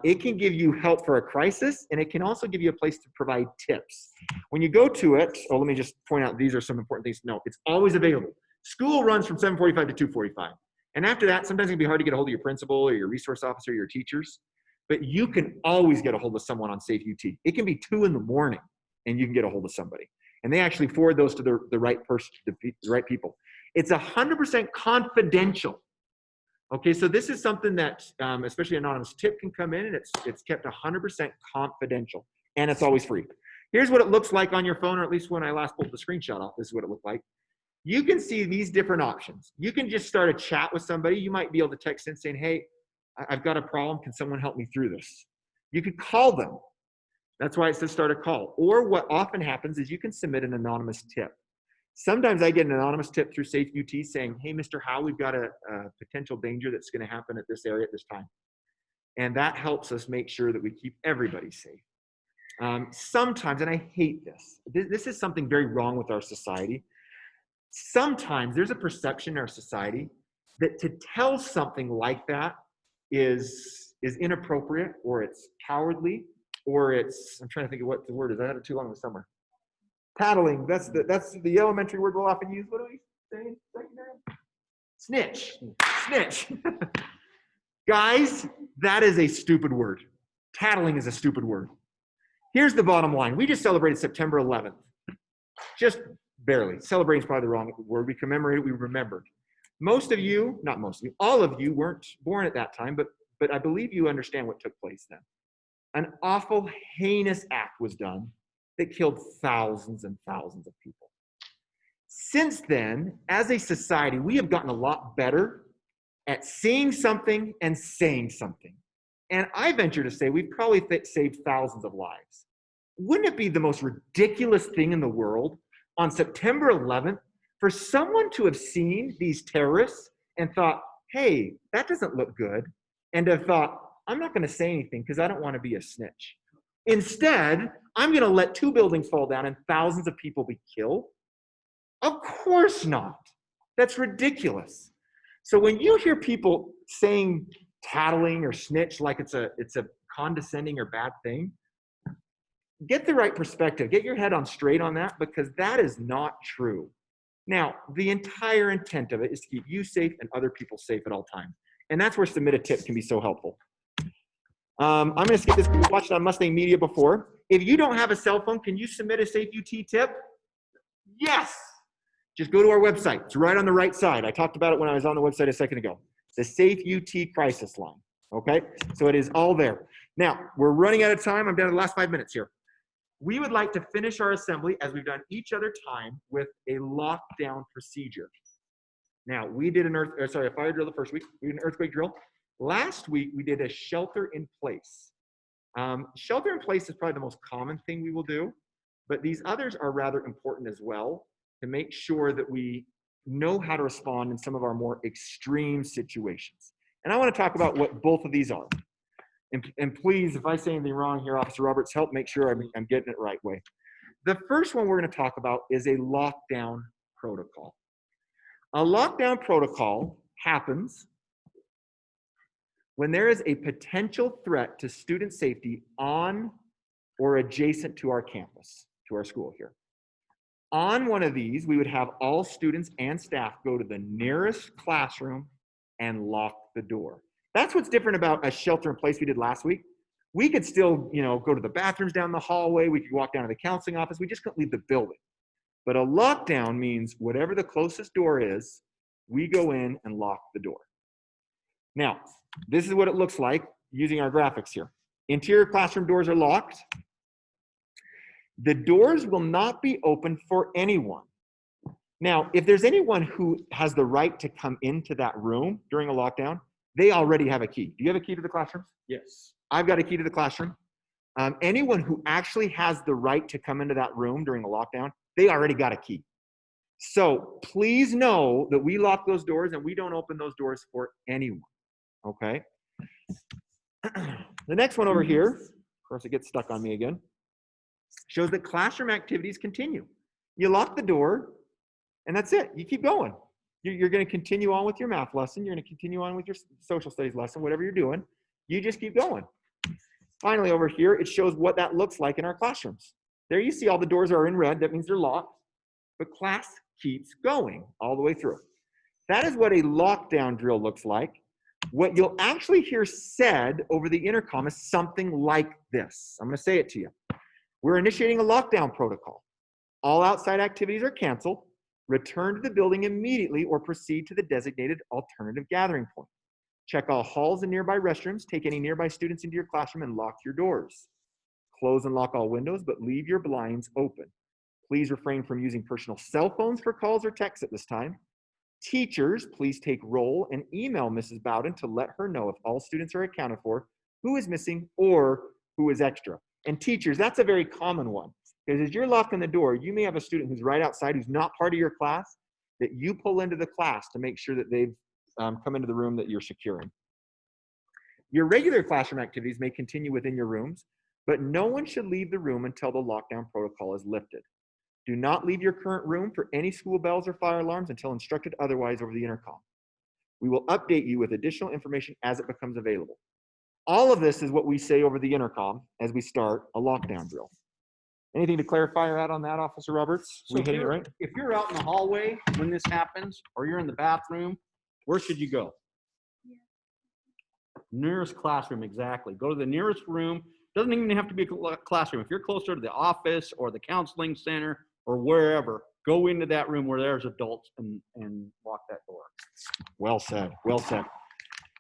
It can give you help for a crisis and it can also give you a place to provide tips. When you go to it, let me just point out, these are some important things to know. It's always available. School runs from 7:45 to 2:45. And after that, sometimes it can be hard to get a hold of your principal or your resource officer or your teachers, but you can always get a hold of someone on Safe UT. It can be 2 in the morning and you can get a hold of somebody. And they actually forward those to the right person, the right people. It's 100% confidential. Okay, so this is something that, especially anonymous tip can come in and it's kept 100% confidential and it's always free. Here's what it looks like on your phone, or at least when I last pulled the screenshot off, this is what it looked like. You can see these different options. You can just start a chat with somebody. You might be able to text in saying, hey, I've got a problem. Can someone help me through this? You could call them. That's why it says start a call. Or what often happens is you can submit an anonymous tip. Sometimes I get an anonymous tip through Safe UT saying, hey, Mr. Howe, we've got a potential danger that's going to happen at this area at this time. And that helps us make sure that we keep everybody safe. Sometimes, and I hate this, this is something very wrong with our society. Sometimes there's a perception in our society that to tell something like that is inappropriate, or it's cowardly, or it's, I'm trying to think of what the word is. I had it too long in the summer. Tattling, that's the elementary word we'll often use. What do we say in secondary? Snitch. Snitch. Guys, that is a stupid word. Tattling is a stupid word. Here's the bottom line. We just celebrated September 11th. Just barely. Celebrating is probably the wrong word. We commemorated, we remembered. Most of you, not most of you, all of you weren't born at that time, but I believe you understand what took place then. An awful, heinous act was done that killed thousands and thousands of people. Since then, as a society, we have gotten a lot better at seeing something and saying something. And I venture to say we've probably saved thousands of lives. Wouldn't it be the most ridiculous thing in the world on September 11th for someone to have seen these terrorists and thought, hey, that doesn't look good, and have thought, I'm not going to say anything because I don't want to be a snitch. Instead, I'm going to let 2 buildings fall down and thousands of people be killed? Of course not. That's ridiculous. So when you hear people saying tattling or snitch like it's a condescending or bad thing, get the right perspective. Get your head on straight on that, because that is not true. Now, the entire intent of it is to keep you safe and other people safe at all times. And that's where submit a tip can be so helpful. I'm going to skip this because we watched it on Mustang Media before. If you don't have a cell phone, can you submit a Safe UT tip? Yes. Just go to our website. It's right on the right side. I talked about it when I was on the website a second ago. The Safe UT crisis line. Okay? So it is all there. Now, we're running out of time. I'm down to the last 5 minutes here. We would like to finish our assembly, as we've done each other time, with a lockdown procedure. Now, we did a fire drill the first week. We did an earthquake drill. Last week, we did a shelter in place. Shelter in place is probably the most common thing we will do, but these others are rather important as well to make sure that we know how to respond in some of our more extreme situations. And I want to talk about what both of these are. And please, if I say anything wrong here, Officer Roberts, help make sure I'm getting it right way. The first one we're going to talk about is a lockdown protocol. A lockdown protocol happens when there is a potential threat to student safety on or adjacent to our campus, to our school here. On one of these, we would have all students and staff go to the nearest classroom and lock the door. That's what's different about a shelter in place we did last week. We could still, go to the bathrooms down the hallway. We could walk down to the counseling office. We just couldn't leave the building. But a lockdown means whatever the closest door is, we go in and lock the door. Now, this is what it looks like using our graphics here. Interior classroom doors are locked. The doors will not be open for anyone. Now, if there's anyone who has the right to come into that room during a lockdown, they already have a key. Do you have a key to the classroom? Yes. I've got a key to the classroom. Anyone who actually has the right to come into that room during a lockdown, they already got a key. So please know that we lock those doors and we don't open those doors for anyone, okay? The next one over here, of course it gets stuck on me again, shows that classroom activities continue. You lock the door and that's it. You keep going. You're going to continue on with your math lesson. You're going to continue on with your social studies lesson, whatever you're doing. You just keep going. Finally, over here, it shows what that looks like in our classrooms. There you see all the doors are in red. That means they're locked. But class keeps going all the way through. That is what a lockdown drill looks like. What you'll actually hear said over the intercom is something like this. I'm going to say it to you. We're initiating a lockdown protocol. All outside activities are canceled. Return to the building immediately or proceed to the designated alternative gathering point. Check all halls and nearby restrooms. Take any nearby students into your classroom and lock your doors. Close and lock all windows, but leave your blinds open. Please refrain from using personal cell phones for calls or texts at this time. Teachers, please take roll and email Mrs. Bowden to let her know if all students are accounted for, who is missing, or who is extra. And teachers, that's a very common one. Because as you're locking the door, you may have a student who's right outside, who's not part of your class, that you pull into the class to make sure that they've come into the room that you're securing. Your regular classroom activities may continue within your rooms, but no one should leave the room until the lockdown protocol is lifted. Do not leave your current room for any school bells or fire alarms until instructed otherwise over the intercom. We will update you with additional information as it becomes available. All of this is what we say over the intercom as we start a lockdown drill. Anything to clarify or add on that, Officer Roberts? So We hitting it right? if you're out in the hallway when this happens, or you're in the bathroom, where should you go? Nearest classroom, exactly. Go to the nearest room. Doesn't even have to be a classroom. If you're closer to the office or the counseling center or wherever, go into that room where there's adults and lock that door. Well said, well said.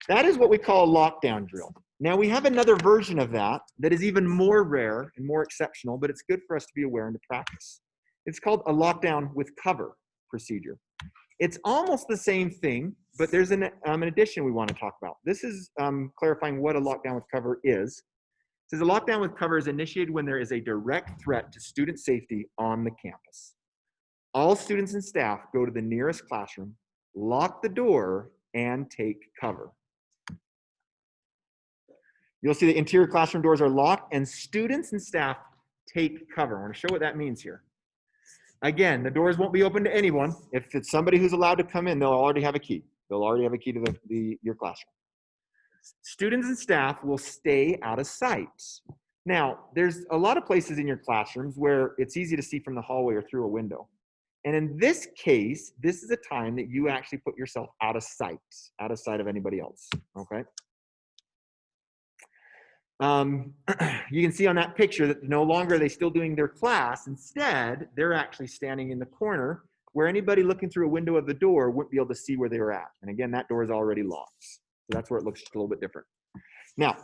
That is what we call a lockdown drill. Now we have another version of that is even more rare and more exceptional, but it's good for us to be aware and to practice. It's called a lockdown with cover procedure. It's almost the same thing, but there's an addition we want to talk about. This is clarifying what a lockdown with cover is. It says a lockdown with cover is initiated when there is a direct threat to student safety on the campus. All students and staff go to the nearest classroom, lock the door, and take cover. You'll see the interior classroom doors are locked and students and staff take cover. I want to show what that means here. Again, the doors won't be open to anyone. If it's somebody who's allowed to come in, they'll already have a key. They'll already have a key to your classroom. Students and staff will stay out of sight. Now, there's a lot of places in your classrooms where it's easy to see from the hallway or through a window. And in this case, this is a time that you actually put yourself out of sight of anybody else, okay? You can see on that picture that no longer are they still doing their class. Instead, they're actually standing in the corner where anybody looking through a window of the door wouldn't be able to see where they were at. And again, that door is already locked. So that's where it looks just a little bit different. Now,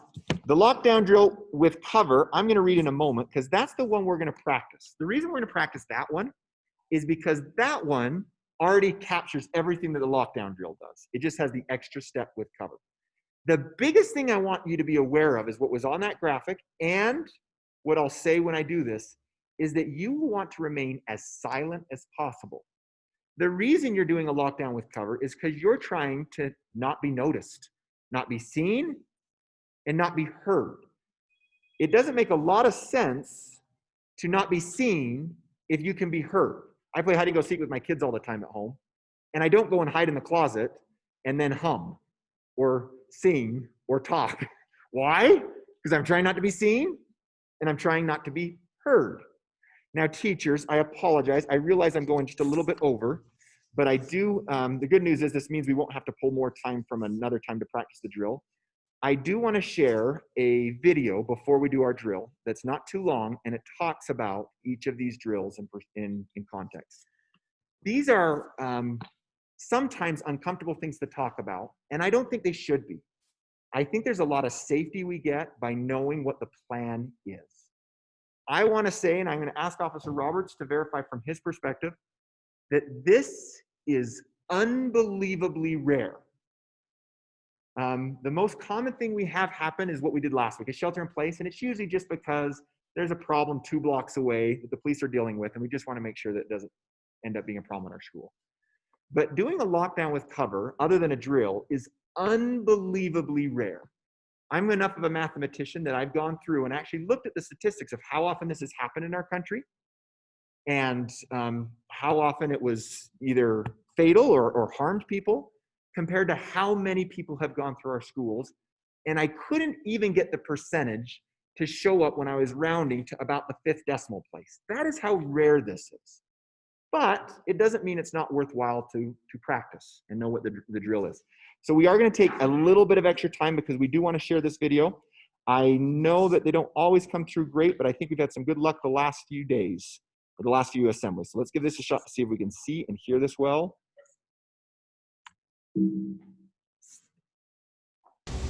the lockdown drill with cover, I'm gonna read in a moment because that's the one we're gonna practice. The reason we're gonna practice that one is because that one already captures everything that the lockdown drill does. It just has the extra step with cover. The biggest thing I want you to be aware of is what was on that graphic, and what I'll say when I do this is that you want to remain as silent as possible. The reason you're doing a lockdown with cover is because you're trying to not be noticed, not be seen, and not be heard. It doesn't make a lot of sense to not be seen if you can be heard. I play hide and go seek with my kids all the time at home, and I don't go and hide in the closet and then hum or sing or talk. Why? Because I'm trying not to be seen and I'm trying not to be heard. Now, teachers, I apologize. I realize I'm going just a little bit over, but I do, the good news is this means we won't have to pull more time from another time to practice the drill. I do want to share a video before we do our drill that's not too long, and it talks about each of these drills in context. These are sometimes uncomfortable things to talk about, and I don't think they should be. I think there's a lot of safety we get by knowing what the plan is. I want to say, and I'm going to ask Officer Roberts to verify from his perspective, that this is unbelievably rare. The most common thing we have happen is what we did last week, a shelter in place, and it's usually just because there's a problem 2 blocks away that the police are dealing with, and we just want to make sure that it doesn't end up being a problem in our school. But doing a lockdown with cover, other than a drill, is unbelievably rare. I'm enough of a mathematician that I've gone through and actually looked at the statistics of how often this has happened in our country, and how often it was either fatal or harmed people, compared to how many people have gone through our schools. And I couldn't even get the percentage to show up when I was rounding to about the 5th decimal place. That is how rare this is. But it doesn't mean it's not worthwhile to practice and know what the drill is. So we are going to take a little bit of extra time because we do want to share this video. I know that they don't always come through great, but I think we've had some good luck the last few days, or the last few assemblies. So let's give this a shot to see if we can see and hear this well.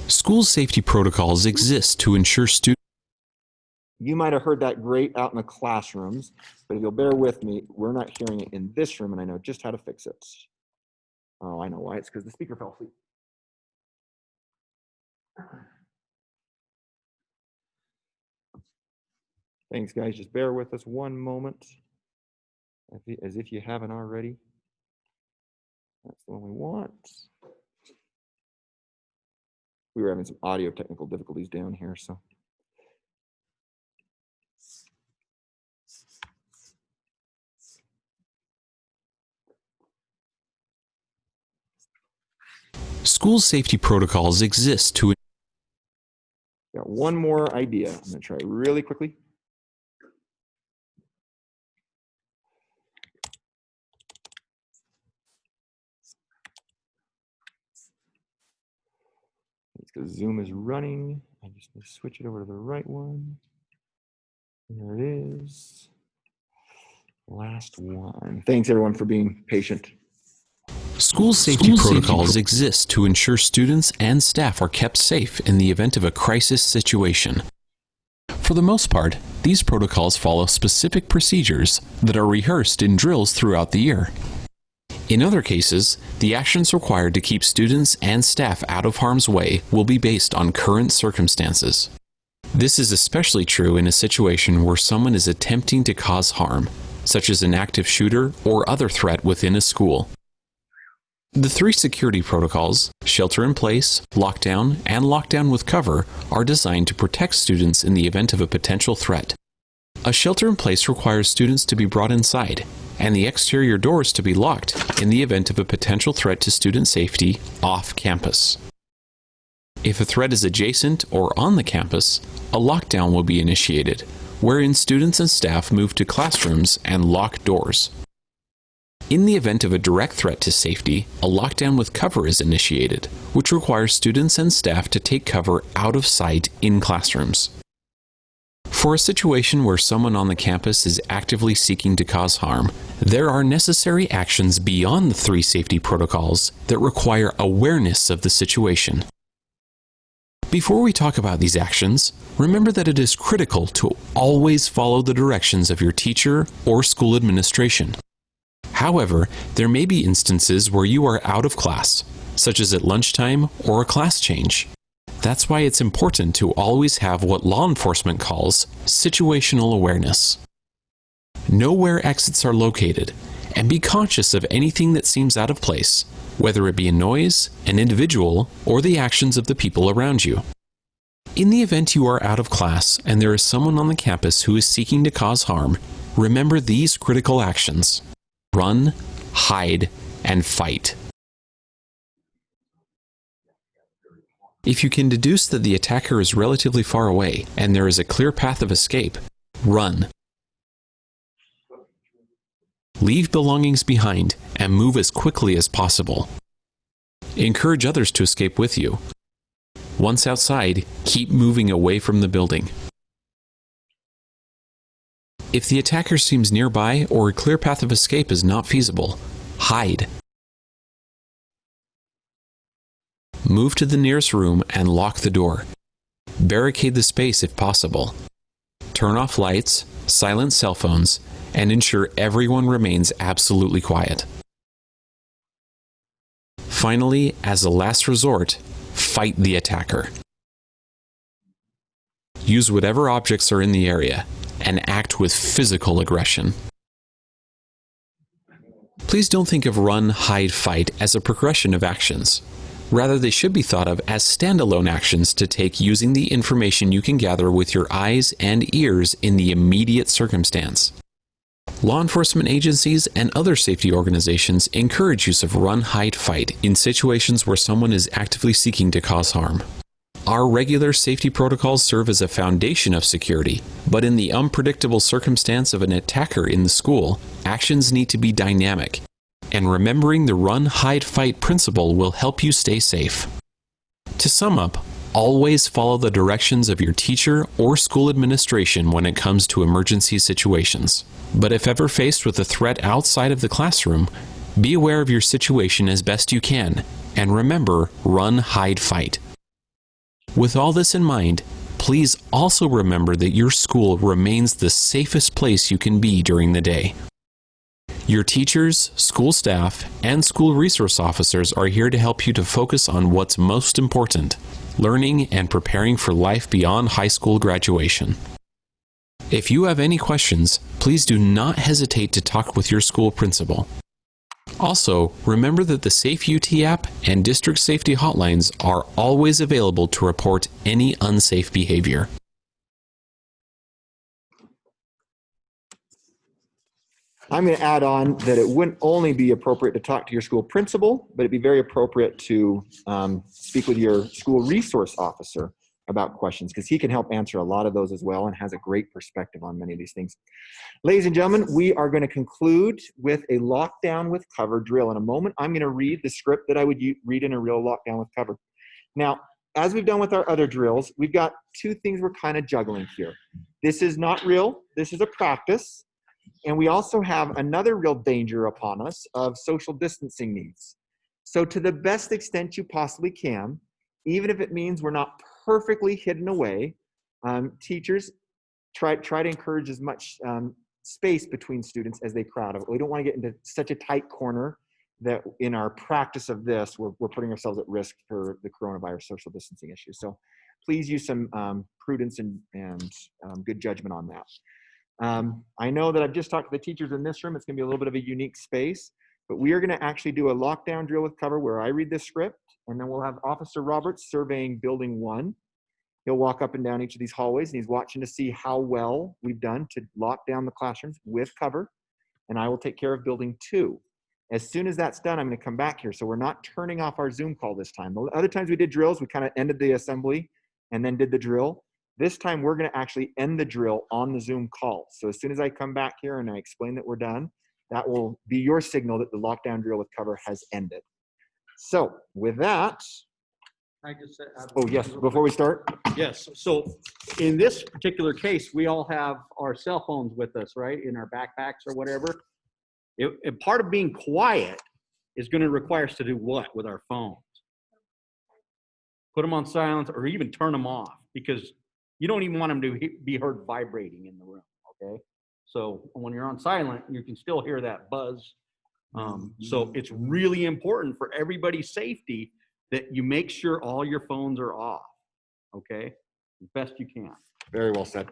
School safety protocols exist to ensure students. You might have heard that great out in the classrooms, but if you'll bear with me, we're not hearing it in this room, and I know just how to fix it. Oh, I know why. It's because the speaker fell asleep. Thanks, guys. Just bear with us one moment, as if you haven't already. That's the one we want. We were having some audio technical difficulties down here, so. School safety protocols exist to. Got one more idea. I'm gonna try really quickly. It's because Zoom is running. I just need to switch it over to the right one. There it is. Last one. Thanks everyone for being patient. School safety protocols exist to ensure students and staff are kept safe in the event of a crisis situation. For the most part, these protocols follow specific procedures that are rehearsed in drills throughout the year. In other cases, the actions required to keep students and staff out of harm's way will be based on current circumstances. This is especially true in a situation where someone is attempting to cause harm, such as an active shooter or other threat within a school. The 3 security protocols, shelter in place, lockdown, and lockdown with cover, are designed to protect students in the event of a potential threat. A shelter in place requires students to be brought inside, and the exterior doors to be locked in the event of a potential threat to student safety off campus. If a threat is adjacent or on the campus, a lockdown will be initiated, wherein students and staff move to classrooms and lock doors. In the event of a direct threat to safety, a lockdown with cover is initiated, which requires students and staff to take cover out of sight in classrooms. For a situation where someone on the campus is actively seeking to cause harm, there are necessary actions beyond the 3 safety protocols that require awareness of the situation. Before we talk about these actions, remember that it is critical to always follow the directions of your teacher or school administration. However, there may be instances where you are out of class, such as at lunchtime or a class change. That's why it's important to always have what law enforcement calls situational awareness. Know where exits are located, and be conscious of anything that seems out of place, whether it be a noise, an individual, or the actions of the people around you. In the event you are out of class and there is someone on the campus who is seeking to cause harm, remember these critical actions: run, hide, and fight. If you can deduce that the attacker is relatively far away and there is a clear path of escape, run. Leave belongings behind and move as quickly as possible. Encourage others to escape with you. Once outside, keep moving away from the building. If the attacker seems nearby or a clear path of escape is not feasible, hide. Move to the nearest room and lock the door. Barricade the space if possible. Turn off lights, silence cell phones, and ensure everyone remains absolutely quiet. Finally, as a last resort, fight the attacker. Use whatever objects are in the area and act with physical aggression. Please don't think of run, hide, fight as a progression of actions. Rather, they should be thought of as standalone actions to take using the information you can gather with your eyes and ears in the immediate circumstance. Law enforcement agencies and other safety organizations encourage use of run, hide, fight in situations where someone is actively seeking to cause harm. Our regular safety protocols serve as a foundation of security, but in the unpredictable circumstance of an attacker in the school, actions need to be dynamic, and remembering the run, hide, fight principle will help you stay safe. To sum up, always follow the directions of your teacher or school administration when it comes to emergency situations. But if ever faced with a threat outside of the classroom, be aware of your situation as best you can, and remember, run, hide, fight. With all this in mind, please also remember that your school remains the safest place you can be during the day. Your teachers, school staff, and school resource officers are here to help you to focus on what's most important: learning and preparing for life beyond high school graduation. If you have any questions, please do not hesitate to talk with your school principal. Also, remember that the Safe UT app and district safety hotlines are always available to report any unsafe behavior. I'm going to add on that it wouldn't only be appropriate to talk to your school principal, but it'd be very appropriate to speak with your school resource officer about questions, because he can help answer a lot of those as well and has a great perspective on many of these things. Ladies and gentlemen, we are going to conclude with a lockdown with cover drill. In a moment, I'm going to read the script that I would read in a real lockdown with cover. Now, as we've done with our other drills, we've got two things we're kind of juggling here. This is not real. This is a practice. And we also have another real danger upon us of social distancing needs. So to the best extent you possibly can, even if it means we're not perfectly hidden away, teachers try to encourage as much space between students as they crowd. We don't want to get into such a tight corner that in our practice of this, we're putting ourselves at risk for the coronavirus social distancing issue. So please use some prudence and good judgment on that. I know that I've just talked to the teachers in this room. It's going to be a little bit of a unique space, but we are going to actually do a lockdown drill with cover where I read the script, and then we'll have Officer Roberts surveying building 1. He'll walk up and down each of these hallways, and he's watching to see how well we've done to lock down the classrooms with cover, and I will take care of building 2. As soon as that's done, I'm going to come back here. So we're not turning off our Zoom call this time. The other times we did drills, we kind of ended the assembly and then did the drill. This time we're going to actually end the drill on the Zoom call. So as soon as I come back here and I explain that we're done, That will be your signal that the lockdown drill with cover has ended. So with that, I just said. oh yes, before we start, Yes, so in this particular case, we all have our cell phones with us, right, in our backpacks or whatever. And part of being quiet is going to require us to do what with our phones? Put them on silence or even turn them off, because you don't even want them to be heard vibrating in the room, okay? So when you're on silent, you can still hear that buzz. So it's really important for everybody's safety that you make sure all your phones are off, okay? As best you can. very well said.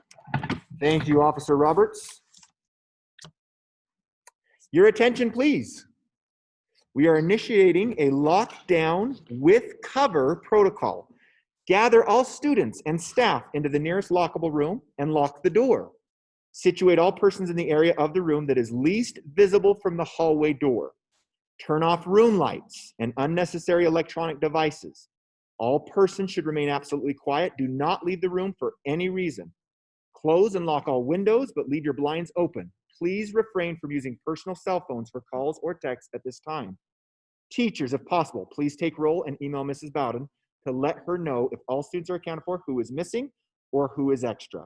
Thank you, Officer Roberts. Your attention, please. We are initiating a lockdown with cover protocol. Gather all students and staff into the nearest lockable room and lock the door. Situate all persons in the area of the room that is least visible from the hallway door. Turn off room lights and unnecessary electronic devices. All persons should remain absolutely quiet. Do not leave the room for any reason. Close and lock all windows, but leave your blinds open. Please refrain from using personal cell phones for calls or texts at this time. Teachers, if possible, please take roll and email Mrs. Bowden to let her know if all students are accounted for, who is missing, or who is extra.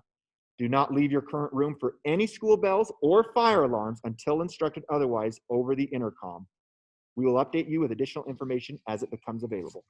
Do not leave your current room for any school bells or fire alarms until instructed otherwise over the intercom. We will update you with additional information as it becomes available.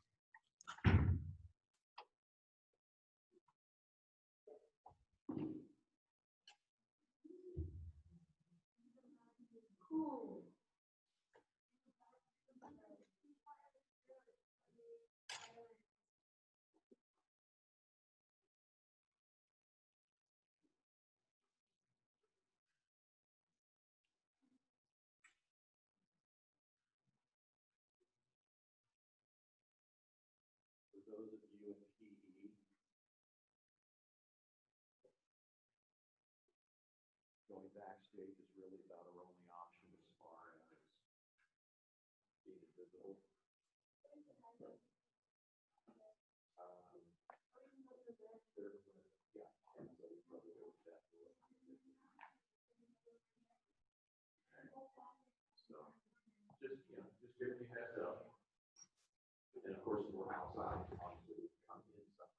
Going backstage is really about our only option as far as being visible. Just give me a heads up. And of course, we're outside, obviously, come inside.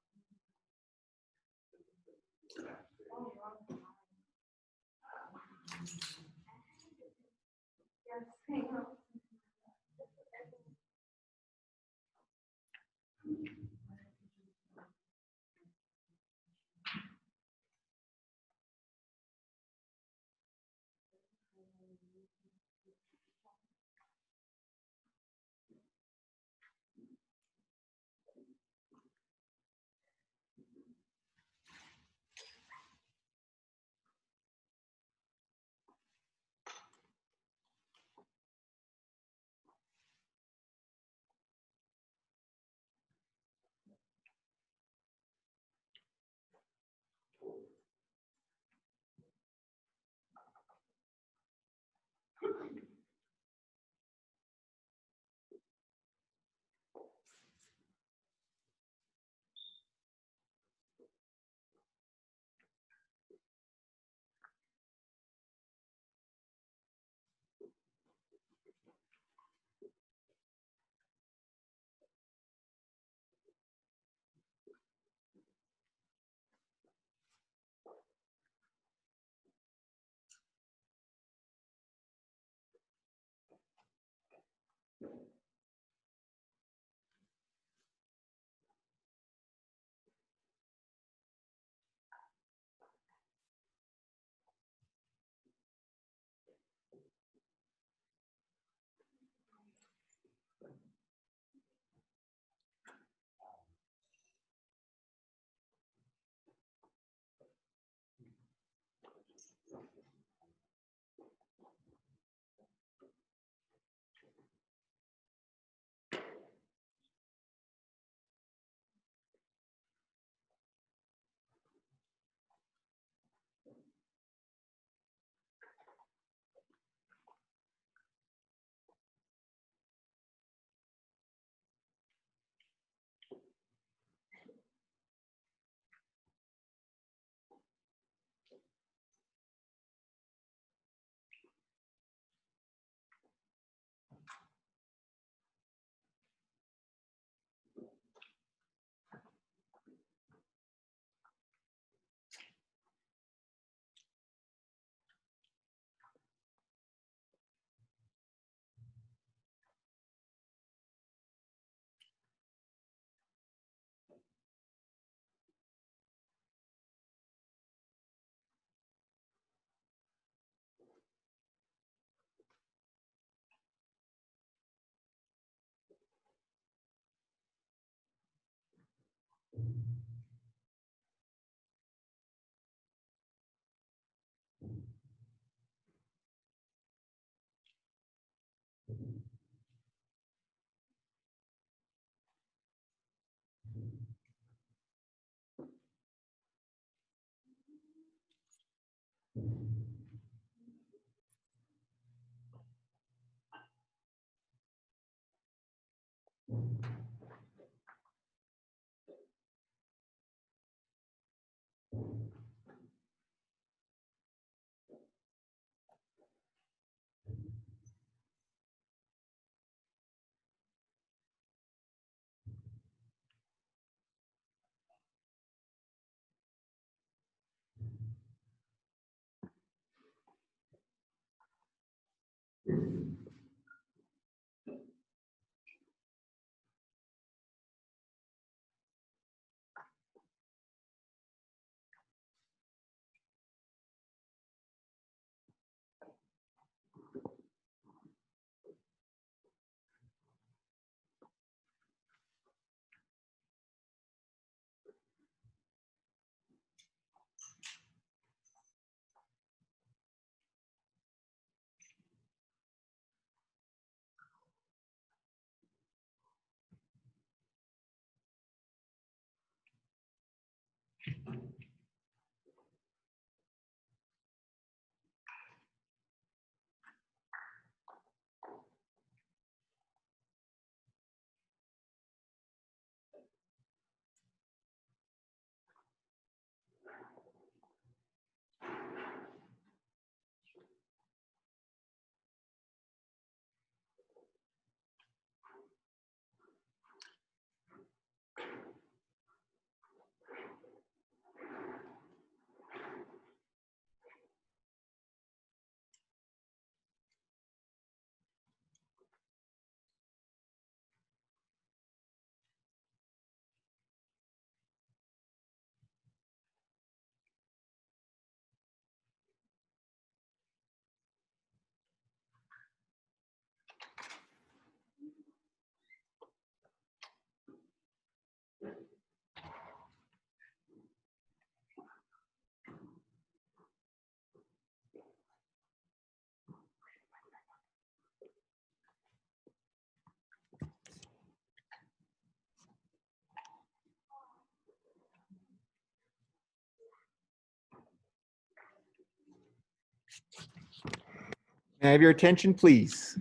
May I have your attention, please?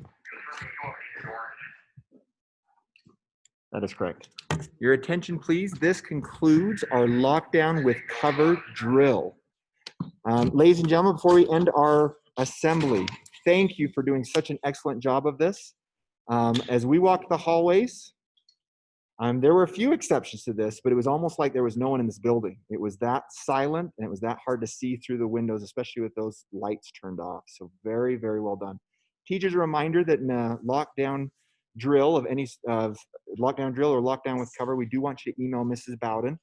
That is correct. Your attention, please. This concludes our lockdown with cover drill. Ladies and gentlemen, before we end our assembly, thank you for doing such an excellent job of this. As we walked the hallways, there were a few exceptions to this, but it was almost like there was no one in this building. It was that silent and it was that hard to see through the windows, especially with those lights turned off. So very, very well done. Teachers, a reminder that in a lockdown drill of any lockdown drill or lockdown with cover, we do want you to email Mrs. Bowden.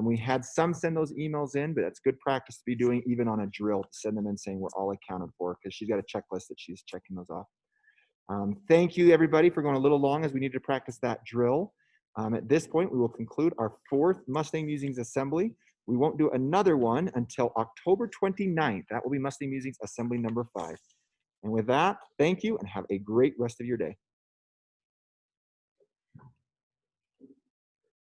We had some send those emails in, but that's good practice to be doing even on a drill, to send them in saying we're all accounted for, because she's got a checklist that she's checking those off. Thank you, everybody, for going a little long as we need to practice that drill. At this point, we will conclude our 4th Mustang Musings assembly. We won't do another one until October 29th. That will be Mustang Musings assembly number 5. And with that, thank you and have a great rest of your day.